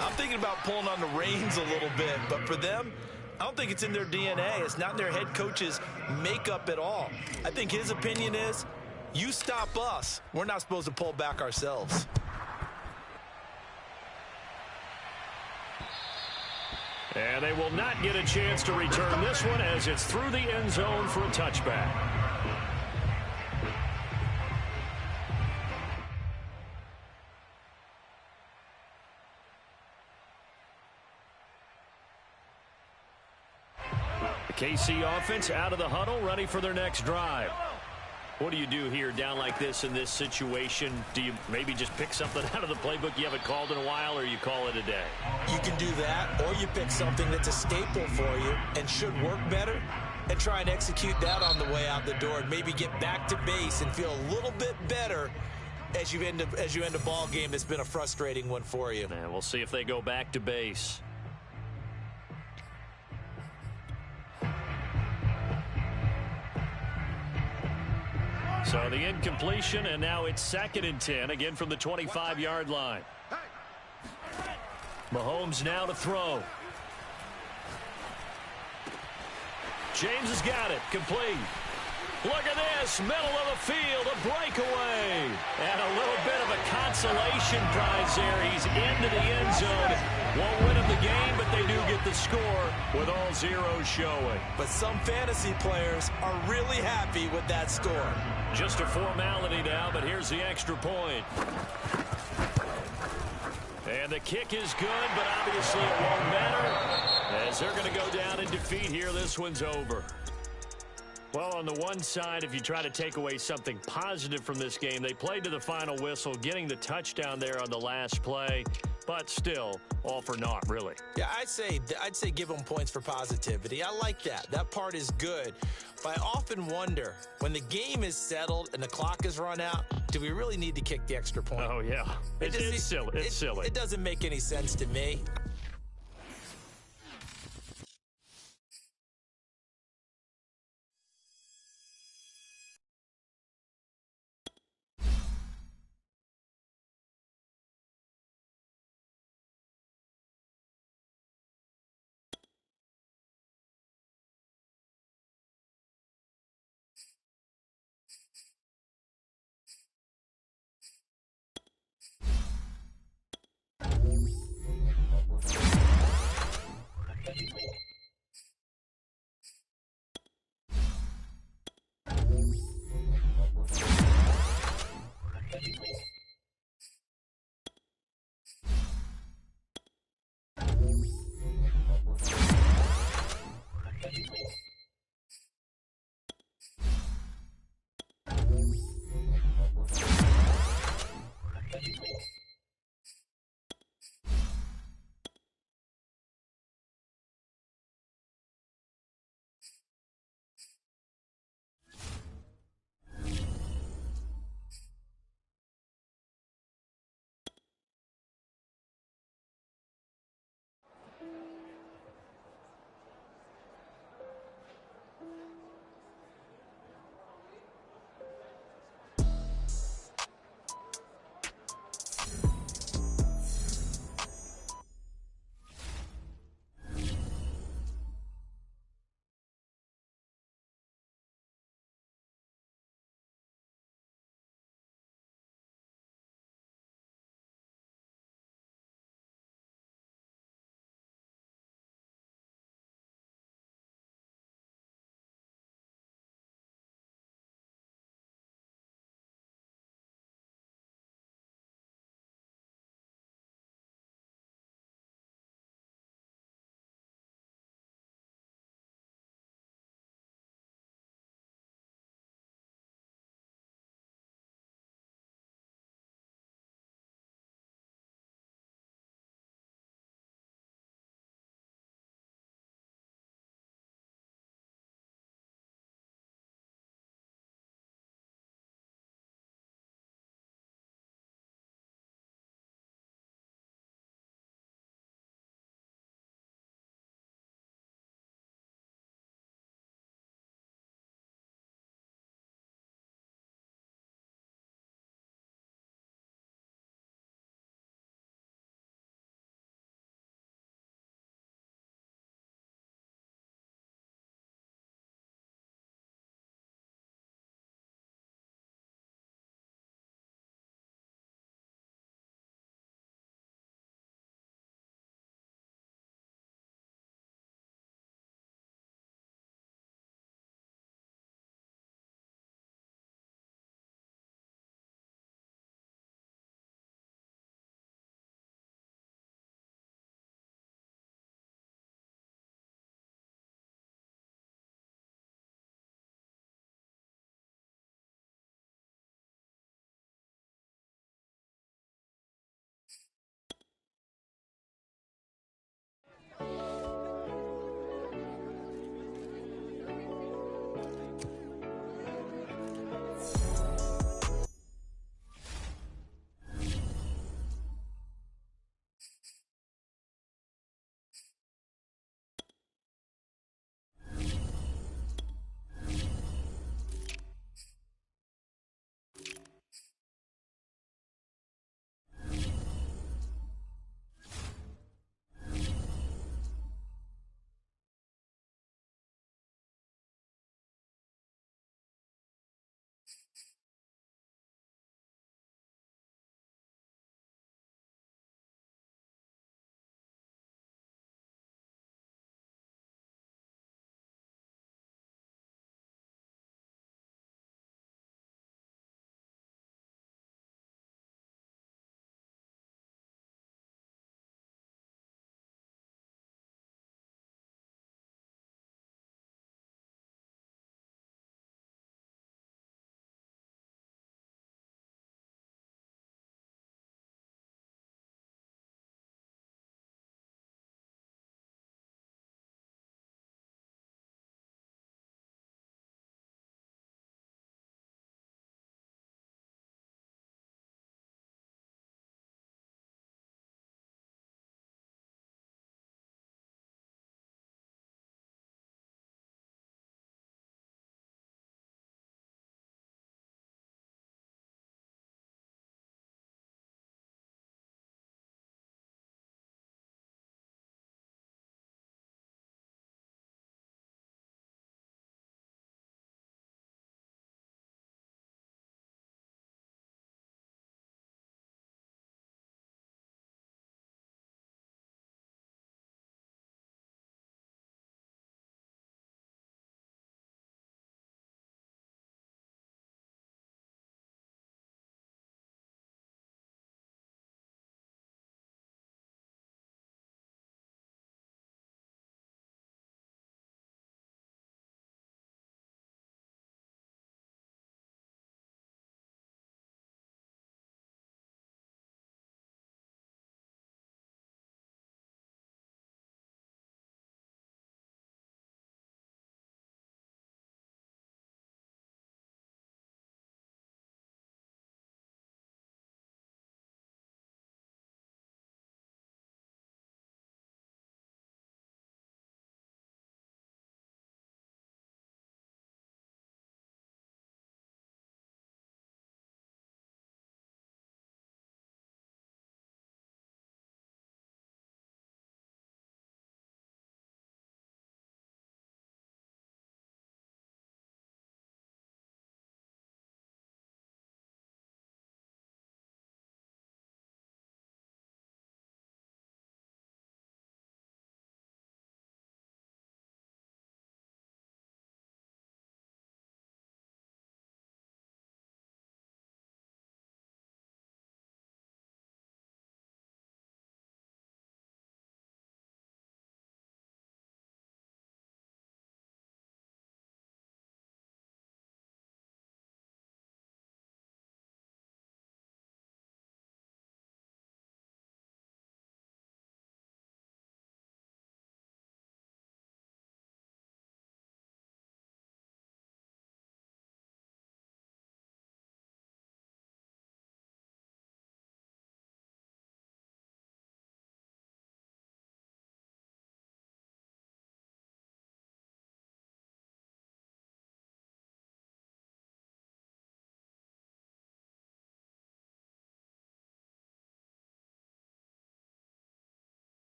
I'm thinking about pulling on the reins a little bit. But for them, I don't think it's in their DNA. It's not in their head coach's makeup at all. I think his opinion is, you stop us, we're not supposed to pull back ourselves. And they will not get a chance to return this one, as it's through the end zone for a touchback. KC offense out of the huddle, ready for their next drive. What do you do here down like this in this situation? Do you maybe just pick something out of the playbook you haven't called in a while, or you call it a day? You can do that, or you pick something that's a staple for you and should work better and try and execute that on the way out the door, and maybe get back to base and feel a little bit better as you end a ball game that's been a frustrating one for you. And we'll see if they go back to base. So the incompletion, and now it's 2nd and 10, again from the 25-yard line. Mahomes now to throw. James has got it, complete. Look at this, middle of the field, a breakaway. And a little bit of a consolation prize there. He's into the end zone. Won't win him the game, but they do get the score with all zeros showing. But some fantasy players are really happy with that score. Just a formality now, but here's the extra point. And the kick is good, but obviously it won't matter, as they're going to go down in defeat here. This one's over. Well, on the one side, if you try to take away something positive from this game, they played to the final whistle, getting the touchdown there on the last play, but still, all for naught, really. Yeah, I'd say give them points for positivity. I like that. That part is good. But I often wonder, when the game is settled and the clock is run out, do we really need to kick the extra point? Oh, yeah. It's silly. It's silly. It doesn't make any sense to me.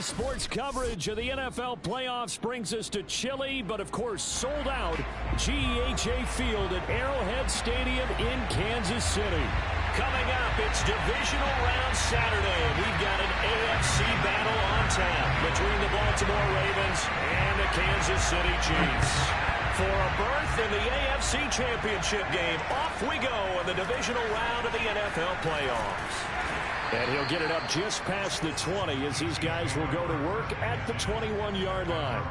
Today's sports coverage of the NFL playoffs brings us to chilly, but of course sold out GEHA Field at Arrowhead Stadium in Kansas City. Coming up, it's divisional round Saturday. We've got an AFC battle on tap between the Baltimore Ravens and the Kansas City Chiefs. For a berth in the AFC Championship game, off we go in the divisional round of the NFL playoffs. And he'll get it up just past the 20 as these guys will go to work at the 21-yard line.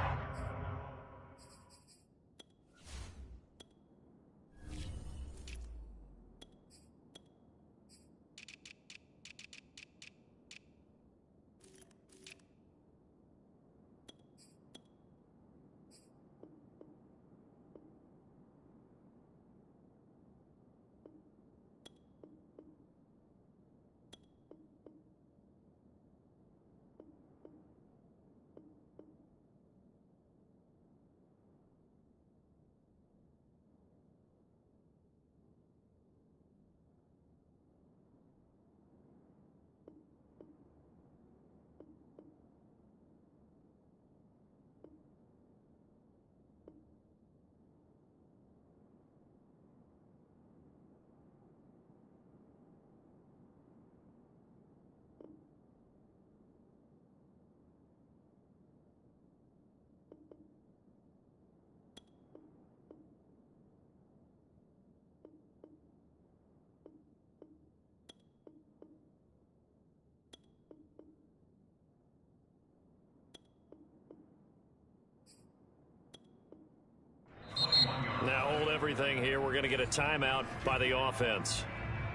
Now hold everything here. We're going to get a timeout by the offense.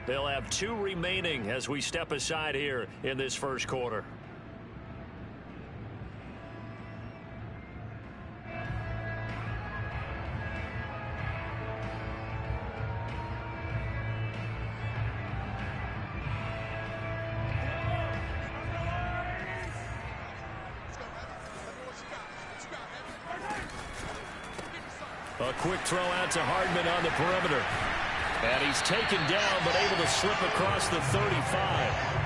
They'll have 2 remaining as we step aside here in this first quarter. A quick throw out to Hardman on the perimeter. And he's taken down, but able to slip across the 35.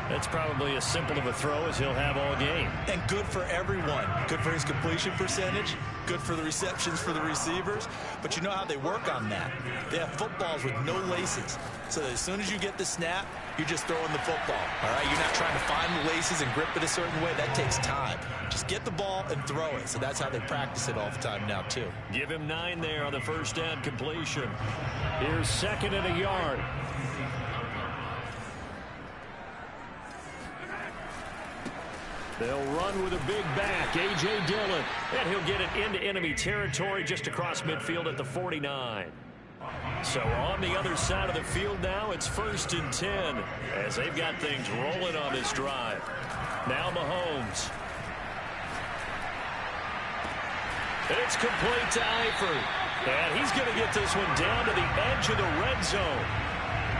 That's probably as simple of a throw as he'll have all game. And good for everyone. Good for his completion percentage. Good for the receptions for the receivers. But you know how they work on that. They have footballs with no laces. So as soon as you get the snap, you're just throwing the football. All right? You're not trying to find the laces and grip it a certain way. That takes time. Just get the ball and throw it. So that's how they practice it all the time now, too. Give him 9 there on the first down completion. Here's 2nd and a yard. They'll run with a big back, A.J. Dillon. And he'll get it into enemy territory just across midfield at the 49. So on the other side of the field now, it's 1st and 10 as they've got things rolling on this drive. Now Mahomes. And it's complete to Eifert. And he's going to get this one down to the edge of the red zone.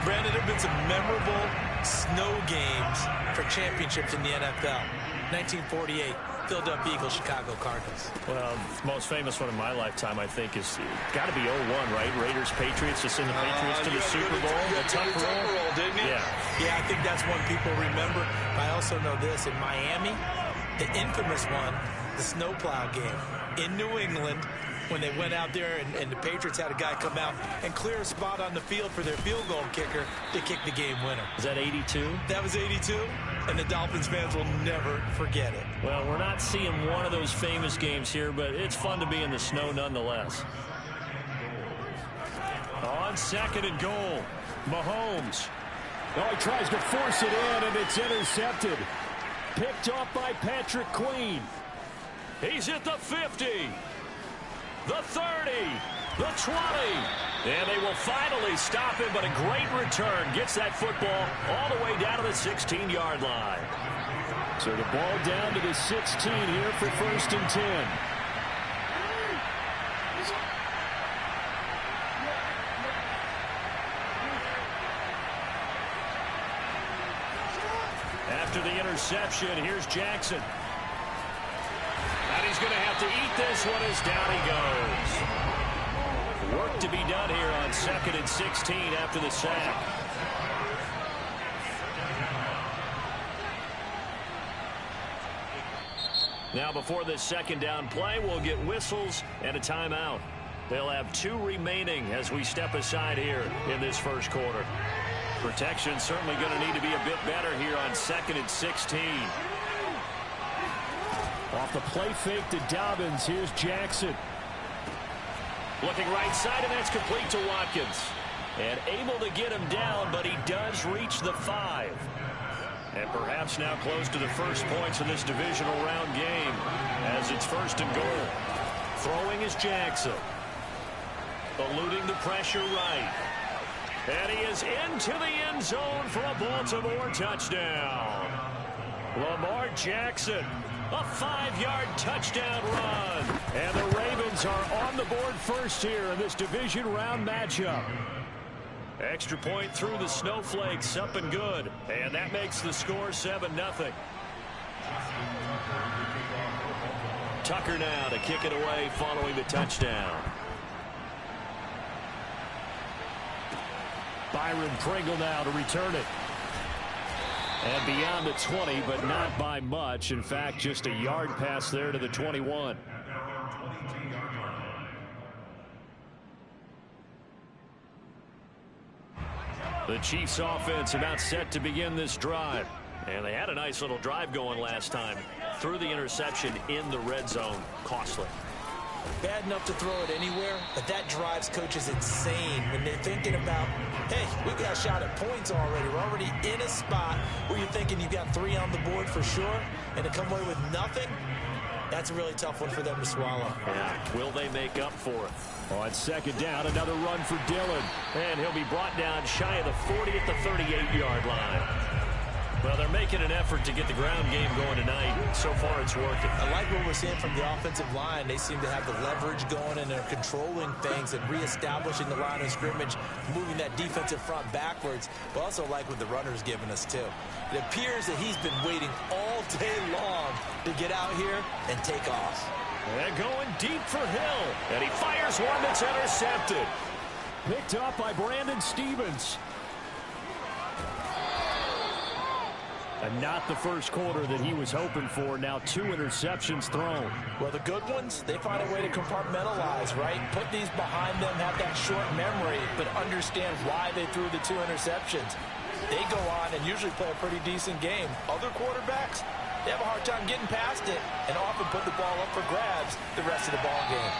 Brandon, there have been some memorable snow games for championships in the NFL. 1948, Philadelphia Eagles, Chicago Cardinals. Well, most famous one in my lifetime, I think, is got to be 01, right? Raiders, Patriots, to send the Patriots to the Super Bowl. The Tuck roll, didn't you? Yeah, I think that's one people remember. I also know this. In Miami, the infamous one, the snowplow game. In New England, when they went out there and the Patriots had a guy come out and clear a spot on the field for their field goal kicker, they kicked the game winner. Is that 82? That was 82, and the Dolphins fans will never forget it. Well, we're not seeing one of those famous games here, but it's fun to be in the snow nonetheless. On 2nd and goal, Mahomes. Oh, he tries to force it in, and it's intercepted. Picked off by Patrick Queen. He's at the 50. The 30, the 20, and they will finally stop him, but a great return gets that football all the way down to the 16-yard line. So the ball down to the 16 here for 1st and 10. After the interception, here's Jackson. And he's going to have to eat this one as down he goes. Work to be done here on 2nd and 16 after the sack. Now before this second down play, we'll get whistles and a timeout. They'll have 2 remaining as we step aside here in this first quarter. Protection certainly going to need to be a bit better here on 2nd and 16. Off the play fake to Dobbins. Here's Jackson. Looking right side, and that's complete to Watkins. And able to get him down, but he does reach the 5. And perhaps now close to the first points of this divisional round game as it's 1st and goal. Throwing is Jackson. Eluding the pressure right. And he is into the end zone for a Baltimore touchdown. Lamar Jackson, a 5-yard touchdown run. And the Ravens are on the board first here in this division round matchup. Extra point through the snowflakes, up and good. And that makes the score 7-0. Tucker now to kick it away following the touchdown. Byron Pringle now to return it. And beyond the 20, but not by much. In fact, just a yard pass there to the 21. The Chiefs offense about set to begin this drive. And they had a nice little drive going last time. Threw the interception in the red zone. Costly. Bad enough to throw it anywhere, but that drives coaches insane when they're thinking about, hey, we got a shot at points already. We're already in a spot where you're thinking you've got 3 on the board for sure, and to come away with nothing, that's a really tough one for them to swallow. Yeah. Will they make up for it? On 2nd down, another run for Dillon. And he'll be brought down shy of the 40 at the 38-yard line. Well, they're making an effort to get the ground game going tonight. So far, it's working. I like what we're seeing from the offensive line. They seem to have the leverage going, and they're controlling things and reestablishing the line of scrimmage, moving that defensive front backwards, but also like what the runner's giving us, too. It appears that he's been waiting all day long to get out here and take off. And going deep for Hill. And he fires one that's intercepted. Picked up by Brandon Stevens. And not the first quarter that he was hoping for. Now 2 interceptions thrown. Well, the good ones, they find a way to compartmentalize, right? Put these behind them, have that short memory, but understand why they threw the 2 interceptions. They go on and usually play a pretty decent game. Other quarterbacks, they have a hard time getting past it and often put the ball up for grabs the rest of the ball game.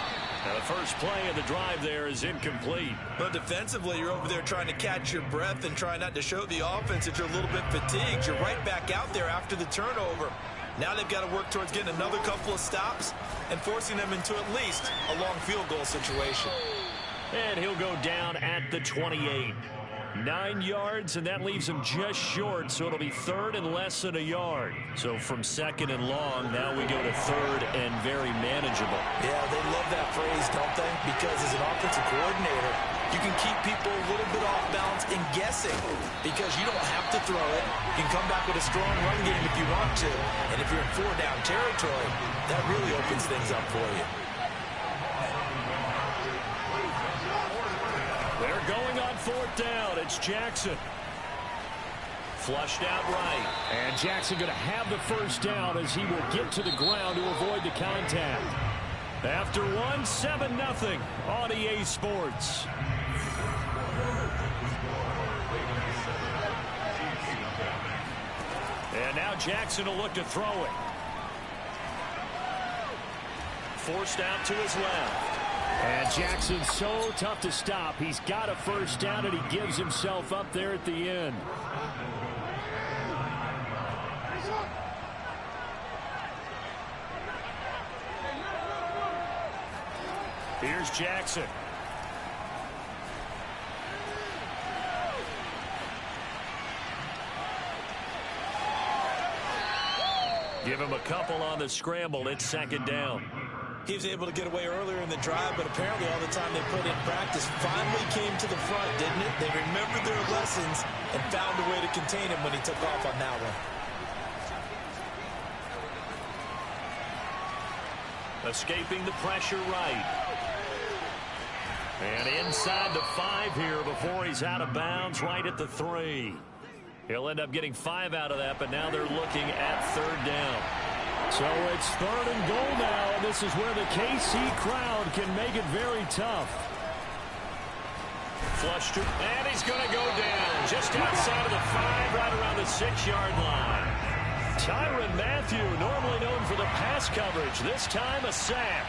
Now the first play of the drive there is incomplete. But defensively, you're over there trying to catch your breath and try not to show the offense that you're a little bit fatigued. You're right back out there after the turnover. Now they've got to work towards getting another couple of stops and forcing them into at least a long field goal situation. And he'll go down at the 28. 9 yards, and that leaves him just short, so it'll be 3rd and less than a yard. So from 2nd and long, now we go to 3rd and very manageable. Yeah, they love that phrase, don't they? Because as an offensive coordinator, you can keep people a little bit off balance and guessing because you don't have to throw it. You can come back with a strong run game if you want to. And if you're in 4-down territory, that really opens things up for you. They're going on 4th down. It's Jackson. Flushed out right. And Jackson going to have the first down as he will get to the ground to avoid the contact. After 7-0 on EA Sports. And now Jackson will look to throw it. Forced out to his left. And Jackson's so tough to stop. He's got a first down, and he gives himself up there at the end. Here's Jackson. Give him a couple on the scramble. It's 2nd down. He was able to get away earlier in the drive, but apparently all the time they put in practice finally came to the front, didn't it? They remembered their lessons and found a way to contain him when he took off on that one. Escaping the pressure right. And inside the 5 here before he's out of bounds right at the 3. He'll end up getting 5 out of that, but now they're looking at 3rd down. So it's 3rd and goal now, and this is where the KC crowd can make it very tough. Flushed, and he's going to go down just outside of the 5, right around the 6-yard line. Tyrann Mathieu, normally known for the pass coverage, this time a sack.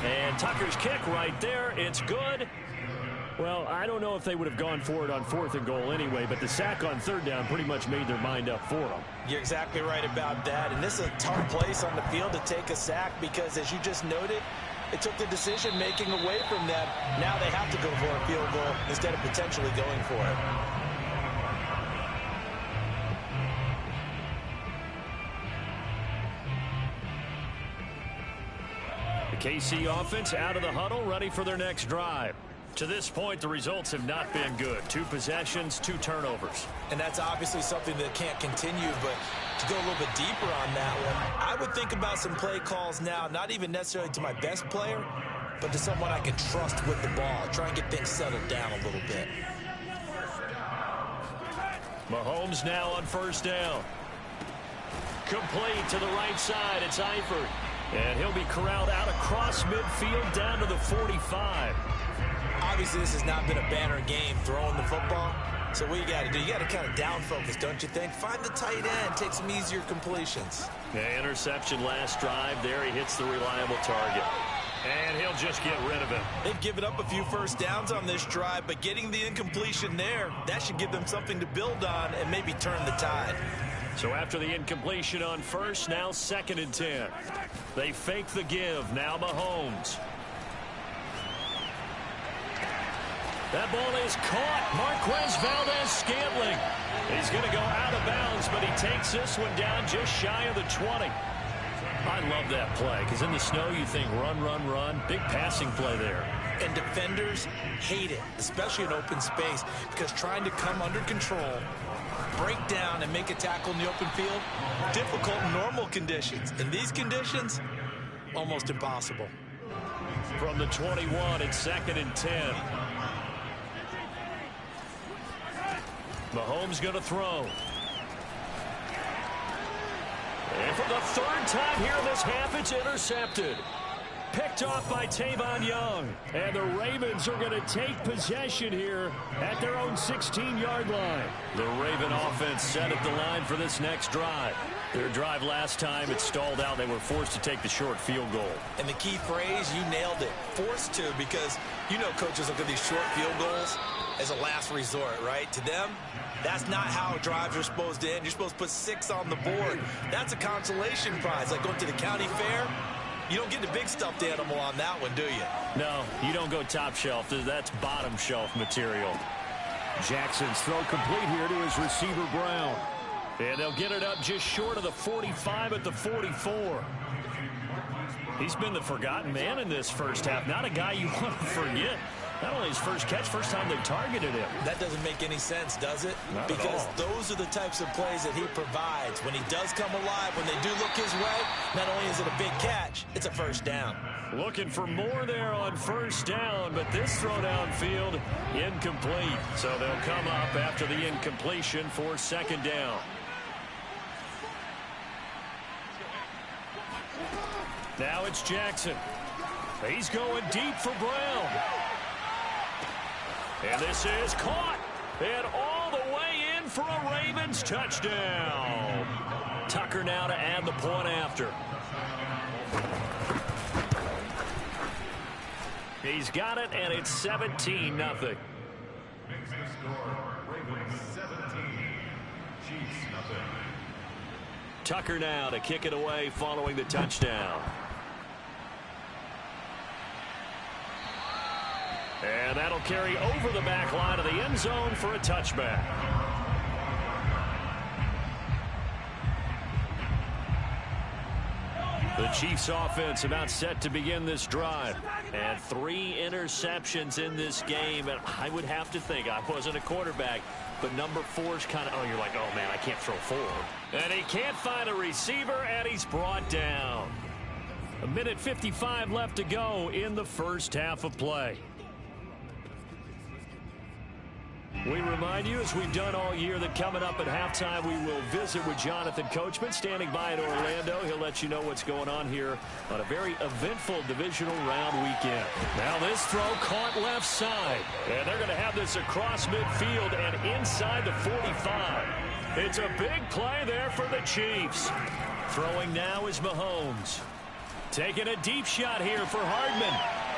And Tucker's kick right there, it's good. Well, I don't know if they would have gone for it on 4th and goal anyway, but the sack on 3rd down pretty much made their mind up for them. You're exactly right about that, and this is a tough place on the field to take a sack because, as you just noted, it took the decision-making away from them. Now they have to go for a field goal instead of potentially going for it. The KC offense out of the huddle, ready for their next drive. To this point, the results have not been good. 2 possessions, 2 turnovers. And that's obviously something that can't continue, but to go a little bit deeper on that one, I would think about some play calls now, not even necessarily to my best player, but to someone I can trust with the ball. Try and get things settled down a little bit. Mahomes now on 1st down. Complete to the right side. It's Eifert. And he'll be corralled out across midfield down to the 45. Obviously, this has not been a banner game throwing the football. So what you got to do, you got to kind of down focus, don't you think? Find the tight end, take some easier completions. The interception last drive. There he hits the reliable target. And he'll just get rid of it. They've given up a few first downs on this drive, but getting the incompletion there, that should give them something to build on and maybe turn the tide. So after the incompletion on 1st, now 2nd and 10. They fake the give. Now Mahomes. That ball is caught. Marquez Valdes-Scantling. He's going to go out of bounds, but he takes this one down just shy of the 20. I love that play because in the snow you think run, run, run. Big passing play there. And defenders hate it, especially in open space, because trying to come under control, break down, and make a tackle in the open field, difficult in normal conditions. In these conditions, almost impossible. From the 21, it's 2nd and 10. Mahomes going to throw. And for the 3rd time here in this half, it's intercepted. Picked off by Tavon Young. And the Ravens are going to take possession here at their own 16-yard line. The Raven offense set at the line for this next drive. Their drive last time, it stalled out. They were forced to take the short field goal. And the key phrase, you nailed it. Forced to, because you know coaches look at these short field goals as a last resort, right? To them, that's not how drives are supposed to end. You're supposed to put 6 on the board. That's a consolation prize, like going to the county fair. You don't get the big stuffed animal on that one, do you? No, you don't go top shelf. That's bottom shelf material. Jackson's throw complete here to his receiver, Brown. And they'll get it up just short of the 45 at the 44. He's been the forgotten man in this first half. Not a guy you want to forget. Not only his first catch, first time they targeted him. That doesn't make any sense, does it? Not because at all. those are the types of plays that he provides. When he does come alive, when they do look his way, not only is it a big catch, it's a first down. Looking for more there on 1st down, but this throw downfield incomplete. So they'll come up after the incompletion for 2nd down. Now it's Jackson. He's going deep for Brown. And this is caught. And all the way in for a Ravens touchdown. Tucker now to add the point after. He's got it, and it's 17-0. Makes the score Ravens 17, Chiefs nothing. Tucker now to kick it away following the touchdown. And that'll carry over the back line of the end zone for a touchback. The Chiefs offense about set to begin this drive. And 3 interceptions in this game. And I would have to think, I wasn't a quarterback, but number 4's kind of, oh, you're like, oh, man, I can't throw 4. And he can't find a receiver, and he's brought down. 1:55 left to go in the first half of play. We remind you, as we've done all year, that coming up at halftime, we will visit with Jonathan Coachman, standing by in Orlando. He'll let you know what's going on here on a very eventful divisional round weekend. Now this throw caught left side, and they're going to have this across midfield and inside the 45. It's a big play there for the Chiefs. Throwing now is Mahomes. Taking a deep shot here for Hardman.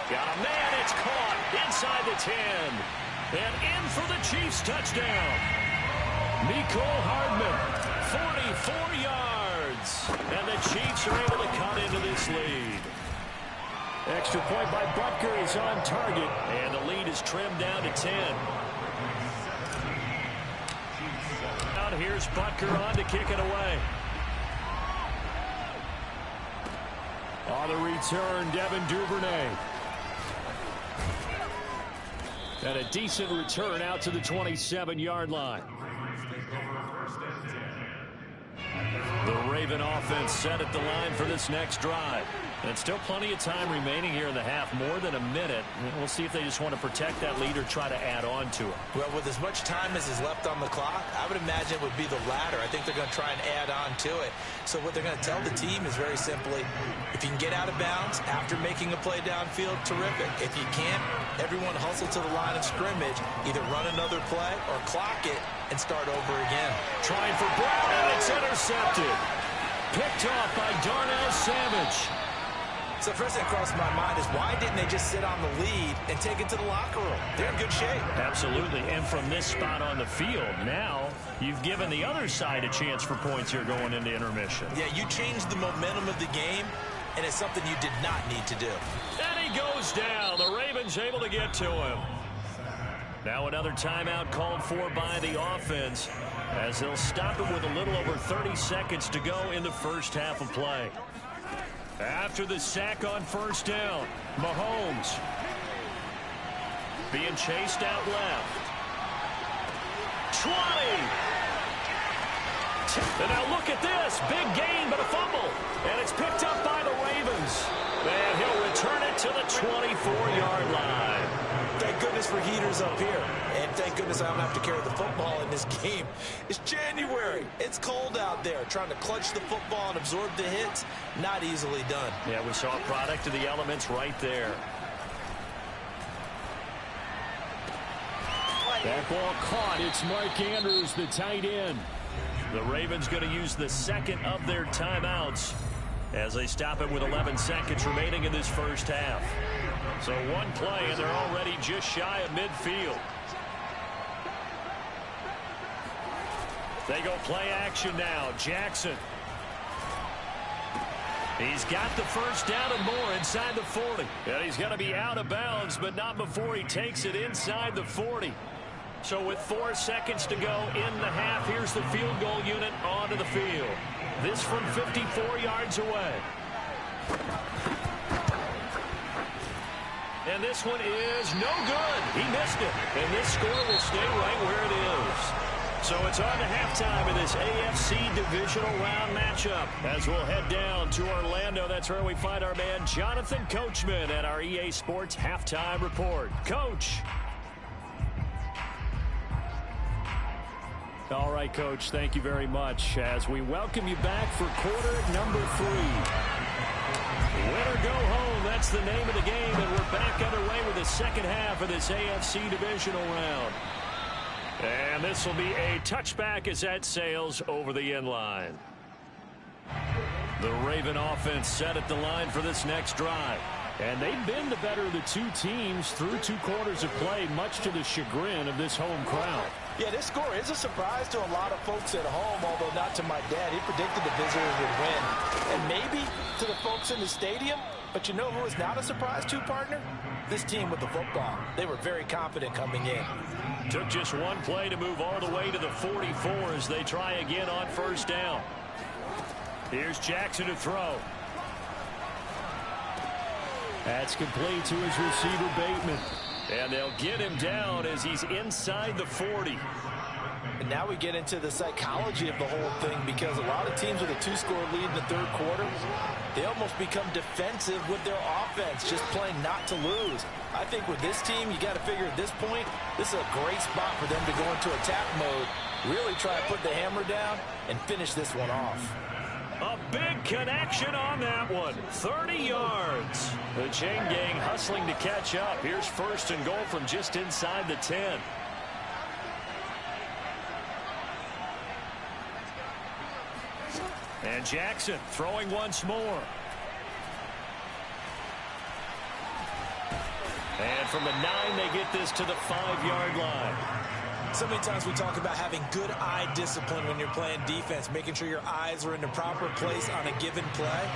Got a man, it's caught inside the 10. And in for the Chiefs touchdown. Mecole Hardman, 44 yards. And the Chiefs are able to cut into this lead. Extra point by Butker is on target. And the lead is trimmed down to 10. Now here's Butker on to kick it away. On the return, Devin Duvernay. And a decent return out to the 27-yard line. The Raven offense set at the line for this next drive. And still plenty of time remaining here in the half, more than a minute. We'll see if they just want to protect that lead or try to add on to it. Well, with as much time as is left on the clock, I would imagine it would be the latter. I think they're going to try and add on to it. So what they're going to tell the team is very simply, if you can get out of bounds after making a play downfield, terrific. If you can't, everyone hustle to the line of scrimmage, either run another play or clock it and start over again. Trying for Brown, and it's intercepted. Picked off by Darnell Savage. So first thing that crossed my mind is, why didn't they just sit on the lead and take it to the locker room? They're in good shape. Absolutely. And from this spot on the field, now you've given the other side a chance for points here going into intermission. Yeah, you changed the momentum of the game, and it's something you did not need to do. And he goes down. The Ravens able to get to him. Now another timeout called for by the offense, as they'll stop it with a little over 30 seconds to go in the first half of play. After the sack on first down, Mahomes being chased out left. 20. And now look at this. Big gain, but a fumble. And it's picked up by the Ravens. And he'll return it to the 24-yard line. Thank goodness for heaters up here. And thank goodness I don't have to carry the football in this game. It's January. It's cold out there. Trying to clutch the football and absorb the hits, not easily done. Yeah, we saw a product of the elements right there. That ball caught. It's Mark Andrews, the tight end. The Ravens going to use the second of their timeouts as they stop it with 11 seconds remaining in this first half. So one play, and they're already just shy of midfield. They go play action now. Jackson. He's got the first down and more inside the 40. And he's going to be out of bounds, but not before he takes it inside the 40. So with 4 seconds to go in the half, here's the field goal unit onto the field. This from 54 yards away. And this one is no good. He missed it. And this score will stay right where it is. So it's on to halftime in this AFC divisional round matchup. As we'll head down to Orlando, that's where we find our man Jonathan Coachman at our EA Sports Halftime Report. Coach. All right, Coach, thank you very much as we welcome you back for quarter number 3. Win or go home, that's the name of the game, and we're back underway with the second half of this AFC divisional round. And this will be a touchback as that sails over the end line. The Raven offense set at the line for this next drive. And they've been the better of the two teams through 2 quarters of play, much to the chagrin of this home crowd. Yeah, this score is a surprise to a lot of folks at home, although not to my dad. He predicted the visitors would win. And maybe to the folks in the stadium, but you know who is not a surprise to, partner? This team with the football. They were very confident coming in. Took just one play to move all the way to the 44 as they try again on first down. Here's Jackson to throw. That's complete to his receiver, Bateman. And they'll get him down as he's inside the 40. now we get into the psychology of the whole thing, because a lot of teams with a 2-score lead in the third quarter, they almost become defensive with their offense, just playing not to lose. I think with this team, you got to figure at this point, this is a great spot for them to go into attack mode, really try to put the hammer down and finish this one off. A big connection on that one. 30 yards. The chain gang hustling to catch up. Here's first and goal from just inside the 10. And Jackson throwing once more. And from the 9, they get this to the 5-yard line. So many times we talk about having good eye discipline when you're playing defense, making sure your eyes are in the proper place on a given play.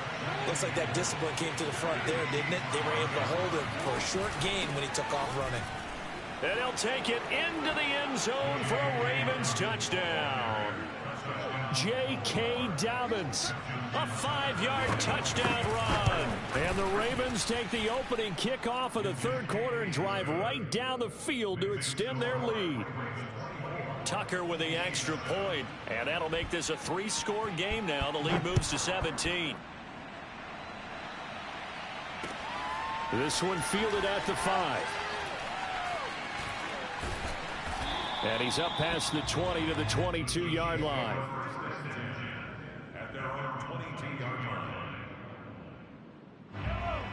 Looks like that discipline came to the front there, didn't it? They were able to hold him for a short gain when he took off running. And he'll take it into the end zone for a Ravens touchdown. J.K. Dobbins, a 5-yard touchdown run. And the Ravens take the opening kickoff of the third quarter and drive right down the field to extend their lead. Tucker with the extra point, and that'll make this a 3-score game now. The lead moves to 17. This one fielded at the 5. And he's up past the 20 to the 22-yard line. At their own 22-yard line.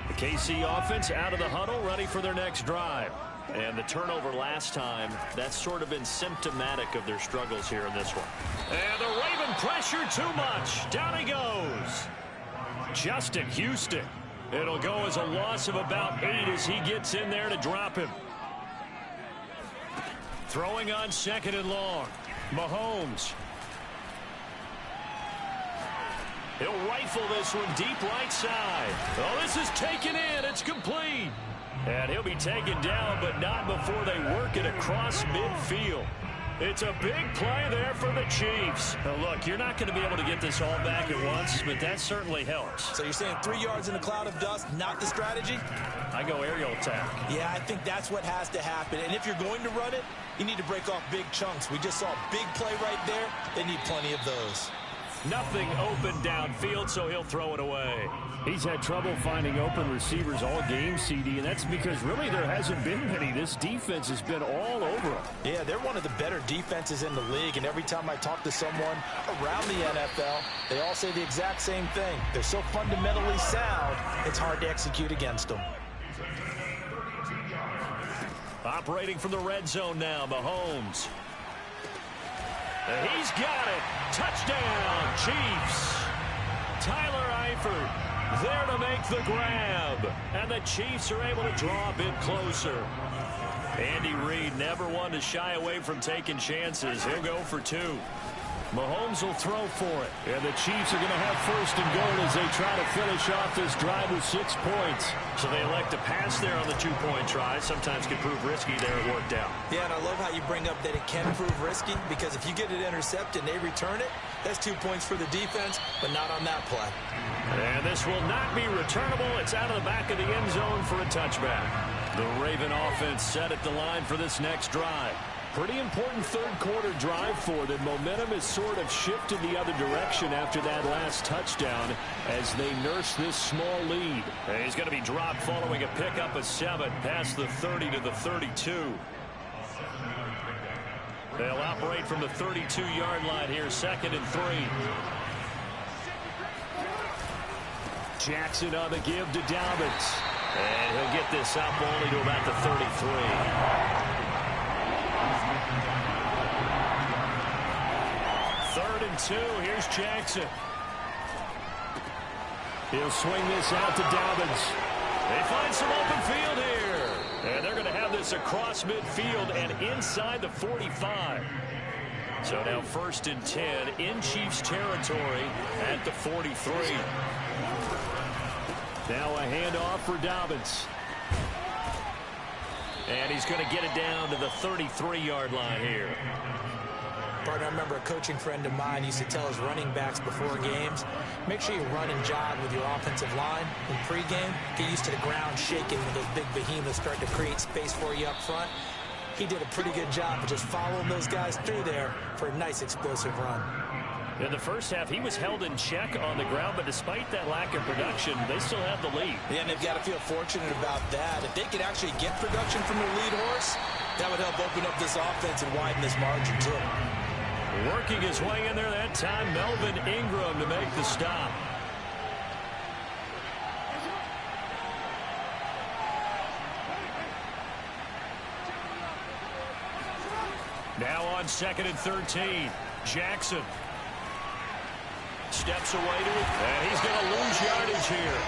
The KC offense out of the huddle, ready for their next drive. And the turnover last time, that's sort of been symptomatic of their struggles here in this one. And the Raven pressure too much. Down he goes. Justin Houston. It'll go as a loss of about 8 as he gets in there to drop him. Throwing on 2nd and long. Mahomes. He'll rifle this one deep right side. Oh, this is taken in. It's complete. And he'll be taken down, but not before they work it across midfield. It's a big play there for the Chiefs. Now, look, you're not going to be able to get this all back at once, but that certainly helps. So you're saying 3 yards in a cloud of dust, not the strategy? I go aerial attack. Yeah, I think that's what has to happen. And if you're going to run it, you need to break off big chunks. We just saw a big play right there. They need plenty of those. Nothing open downfield, so he'll throw it away. He's had trouble finding open receivers all game, CD, and that's because really there hasn't been many. This defense has been all over him. Yeah, they're one of the better defenses in the league, and every time I talk to someone around the NFL, they all say the exact same thing. They're so fundamentally sound, it's hard to execute against them. Operating from the red zone now, Mahomes. He's got it. Touchdown, Chiefs. Tyler Eifert there to make the grab. And the Chiefs are able to draw a bit closer. Andy Reid never one to shy away from taking chances. He'll go for 2. Mahomes will throw for it. And the Chiefs are going to have first and goal as they try to finish off this drive with 6 points. So they elect to pass there on the 2-point try. Sometimes can prove risky. There it worked out. Yeah, and I love how you bring up that it can prove risky, because if you get it intercepted and they return it, that's 2 points for the defense, but not on that play. And this will not be returnable. It's out of the back of the end zone for a touchback. The Raven offense set at the line for this next drive. Pretty important third quarter drive for them. Momentum has sort of shifted the other direction after that last touchdown as they nurse this small lead. And he's going to be dropped following a pickup of 7 past the 30 to the 32. They'll operate from the 32-yard line here, 2nd and 3. Jackson on the give to Dobbins. And he'll get this up only to about the 33. 3rd and 2. Here's Jackson. He'll swing this out to Dobbins. They find some open field here. And they're going to have this across midfield and inside the 45. So now 1st and 10 in Chiefs territory at the 43. Now a handoff for Dobbins. And he's going to get it down to the 33-yard line here. Partner, I remember a coaching friend of mine used to tell his running backs before games, make sure you run and jog with your offensive line in pregame. Get used to the ground shaking when those big behemoths start to create space for you up front. he did a pretty good job of just following those guys through there for a nice explosive run. In the first half, he was held in check on the ground, but despite that lack of production, they still have the lead. Yeah, and they've got to feel fortunate about that. If they could actually get production from their lead horse, that would help open up this offense and widen this margin, too. Working his way in there that time, Melvin Ingram to make the stop. Now on 2nd and 13, Jackson steps away to it, and he's going to lose yardage here,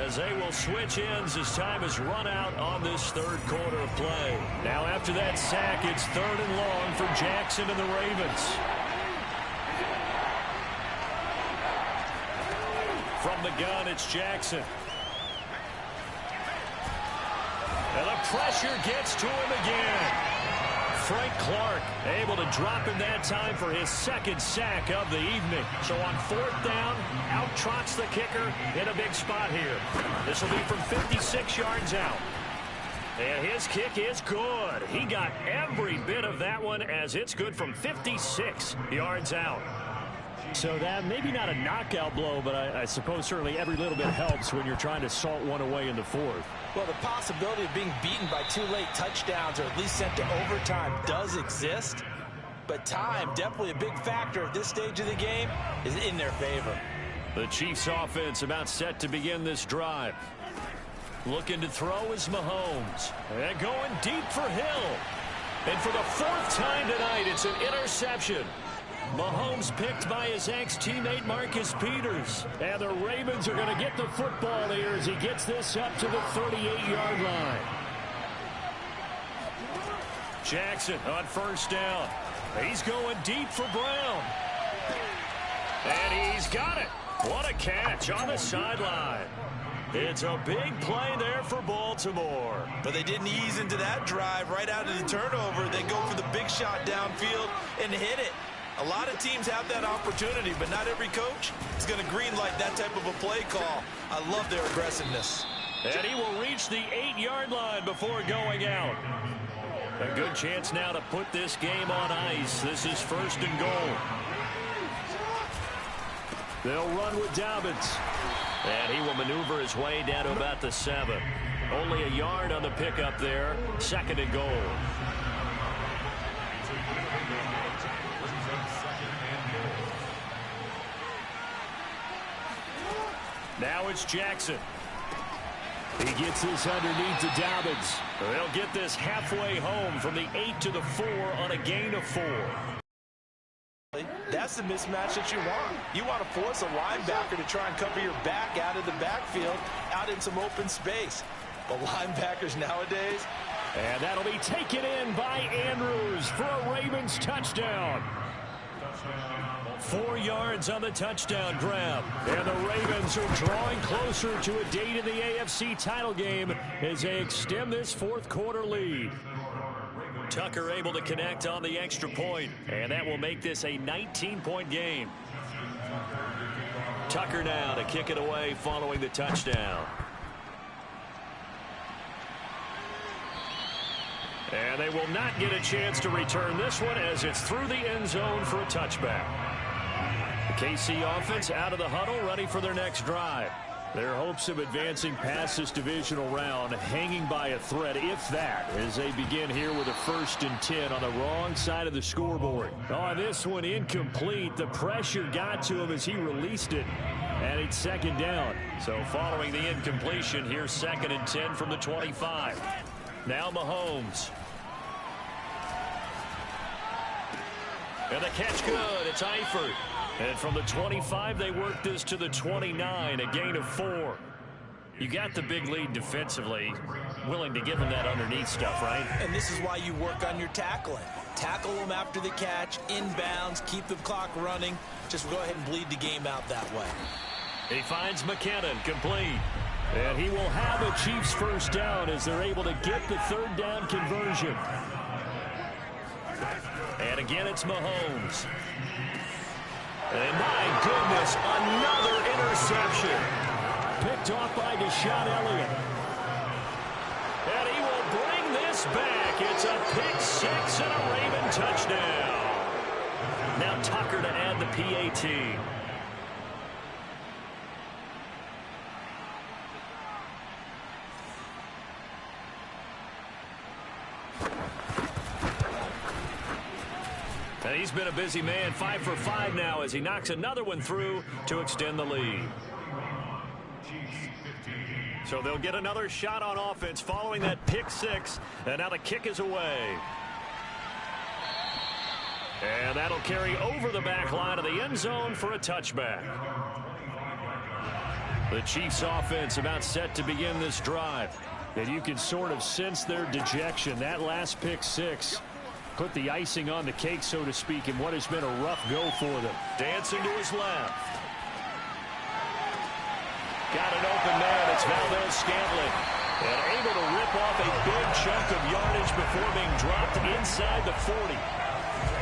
as they will switch ends as time has run out on this third quarter of play. Now after that sack, it's 3rd and long for Jackson and the Ravens. From the gun, it's Jackson. And the pressure gets to him again. Frank Clark able to drop him that time for his 2nd sack of the evening. So on 4th down, out trots the kicker in a big spot here. This will be from 56 yards out. And his kick is good. He got every bit of that one, as it's good from 56 yards out. So that maybe not a knockout blow, but I suppose certainly every little bit helps when you're trying to salt one away in the 4th. Well, the possibility of being beaten by 2 late touchdowns or at least sent to overtime does exist. But time, definitely a big factor at this stage of the game, is in their favor. The Chiefs offense about set to begin this drive. Looking to throw is Mahomes. And going deep for Hill. And for the 4th time tonight, it's an interception. Mahomes picked by his ex-teammate Marcus Peters. And the Ravens are going to get the football here as he gets this up to the 38-yard line. Jackson on 1st down. He's going deep for Brown. And he's got it. What a catch on the sideline. It's a big play there for Baltimore. But they didn't ease into that drive right out of the turnover. They go for the big shot downfield and hit it. A lot of teams have that opportunity, but not every coach is going to greenlight that type of a play call. I love their aggressiveness. And he will reach the 8-yard line before going out. A good chance now to put this game on ice. This is 1st and goal. They'll run with Dobbins. And he will maneuver his way down to about the 7. Only a yard on the pickup there. 2nd and goal. Now it's Jackson. He gets this underneath to Dobbins. They'll get this halfway home from the 8 to the 4 on a gain of 4. That's the mismatch that you want. You want to force a linebacker to try and cover your back out of the backfield, out in some open space. But linebackers nowadays. And that'll be taken in by Andrews for a Ravens touchdown. 4 yards on the touchdown grab. And the Ravens are drawing closer to a date in the AFC title game as they extend this 4th quarter lead. Tucker able to connect on the extra point, and that will make this a 19-point game. Tucker now to kick it away following the touchdown. And they will not get a chance to return this one as it's through the end zone for a touchback. The KC offense out of the huddle, ready for their next drive. Their hopes of advancing past this divisional round hanging by a thread, if that, as they begin here with a 1st and 10 on the wrong side of the scoreboard. Oh, this one incomplete. The pressure got to him as he released it, and it's 2nd down. So following the incompletion, here's 2nd and 10 from the 25. Now Mahomes. And the catch good. It's Eifert. And from the 25, they work this to the 29, a gain of 4. You got the big lead defensively, willing to give them that underneath stuff, right? And this is why you work on your tackling. Tackle them after the catch, inbounds, keep the clock running. Just go ahead and bleed the game out that way. He finds McKinnon, complete. And he will have a Chiefs 1st down as they're able to get the 3rd down conversion. And again, it's Mahomes. And my goodness, another interception. Picked off by Deshaun Elliott. And he will bring this back. It's a pick six and a Raven touchdown. Now Tucker to add the PAT. And he's been a busy man, 5 for 5 now as he knocks another one through to extend the lead. So they'll get another shot on offense following that pick six, and now the kick is away. And that'll carry over the back line of the end zone for a touchback. The Chiefs offense about set to begin this drive. And you can sort of sense their dejection. That last pick six put the icing on the cake, so to speak, in what has been a rough go for them. Dancing to his left. Got it open man. It's Valdez-Scantling. And able to rip off a big chunk of yardage before being dropped inside the 40.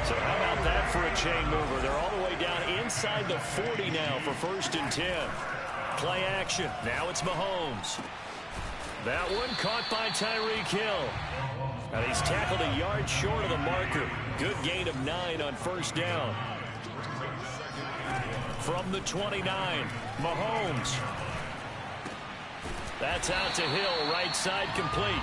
So how about that for a chain mover? They're all the way down inside the 40 now for 1st and 10. Play action. Now it's Mahomes. That one caught by Tyreek Hill. And he's tackled a yard short of the marker. Good gain of 9 on 1st down. From the 29, Mahomes. That's out to Hill, right side complete.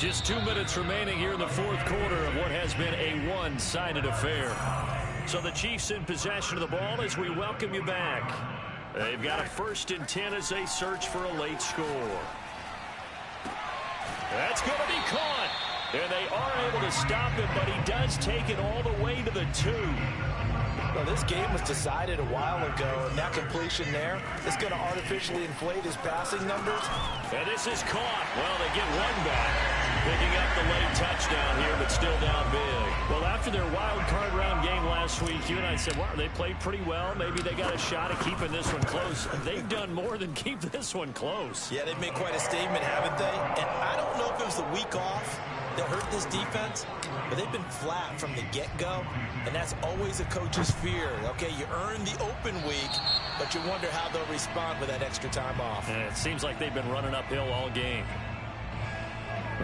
Just 2 minutes remaining here in the 4th quarter of what has been a one-sided affair. So the Chiefs in possession of the ball as we welcome you back. They've got a 1st and 10 as they search for a late score. That's going to be caught. And they are able to stop him, but he does take it all the way to the 2. Well, this game was decided a while ago, and that completion there is going to artificially inflate his passing numbers. And this is caught. Well, they get one back, picking up the late touchdown here, but still down big. Well, after their wild card round game last week, you and I said, wow, they played pretty well. Maybe they got a shot at keeping this one close. They've done more than keep this one close. Yeah, they've made quite a statement, haven't they? And I don't know if it was the week off that hurt this defense, but they've been flat from the get-go, and that's always a coach's fear. Okay, you earn the open week, but you wonder how they'll respond with that extra time off. And it seems like they've been running uphill all game.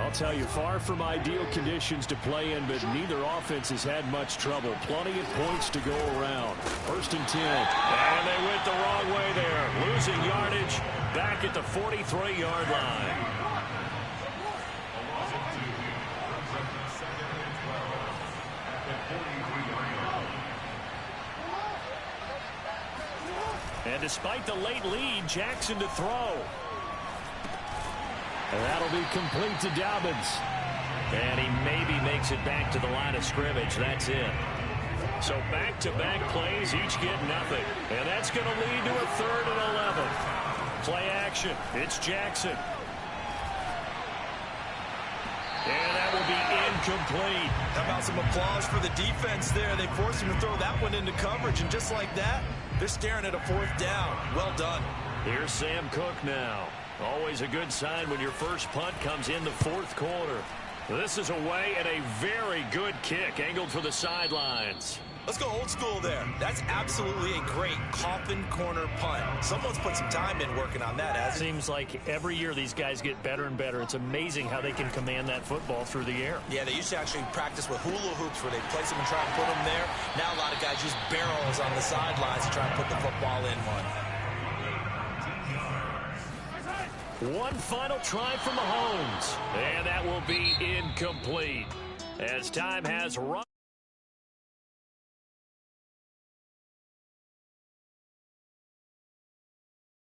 I'll tell you, far from ideal conditions to play in, but neither offense has had much trouble. Plenty of points to go around. 1st and 10. And they went the wrong way there. Losing yardage back at the 43-yard line. And despite the late lead, Jackson to throw. And that'll be complete to Dobbins. And he maybe makes it back to the line of scrimmage. That's it. So back-to-back plays, each get nothing. And that's going to lead to a 3rd and 11. Play action. It's Jackson. And that will be incomplete. How about some applause for the defense there? They forced him to throw that one into coverage, and just like that, they're staring at a 4th down. Well done. Here's Sam Cook now. Always a good sign when your first punt comes in the 4th quarter. This is away and a very good kick angled for the sidelines. Let's go old school there. That's absolutely a great coffin corner punt. Someone's put some time in working on that, hasn't it? Seems like every year these guys get better and better. It's amazing how they can command that football through the air. Yeah, they used to actually practice with hula hoops where they place them and try and put them there. Now a lot of guys use barrels on the sidelines to try and put the football in one. One final try from Mahomes, and that will be incomplete as time has run.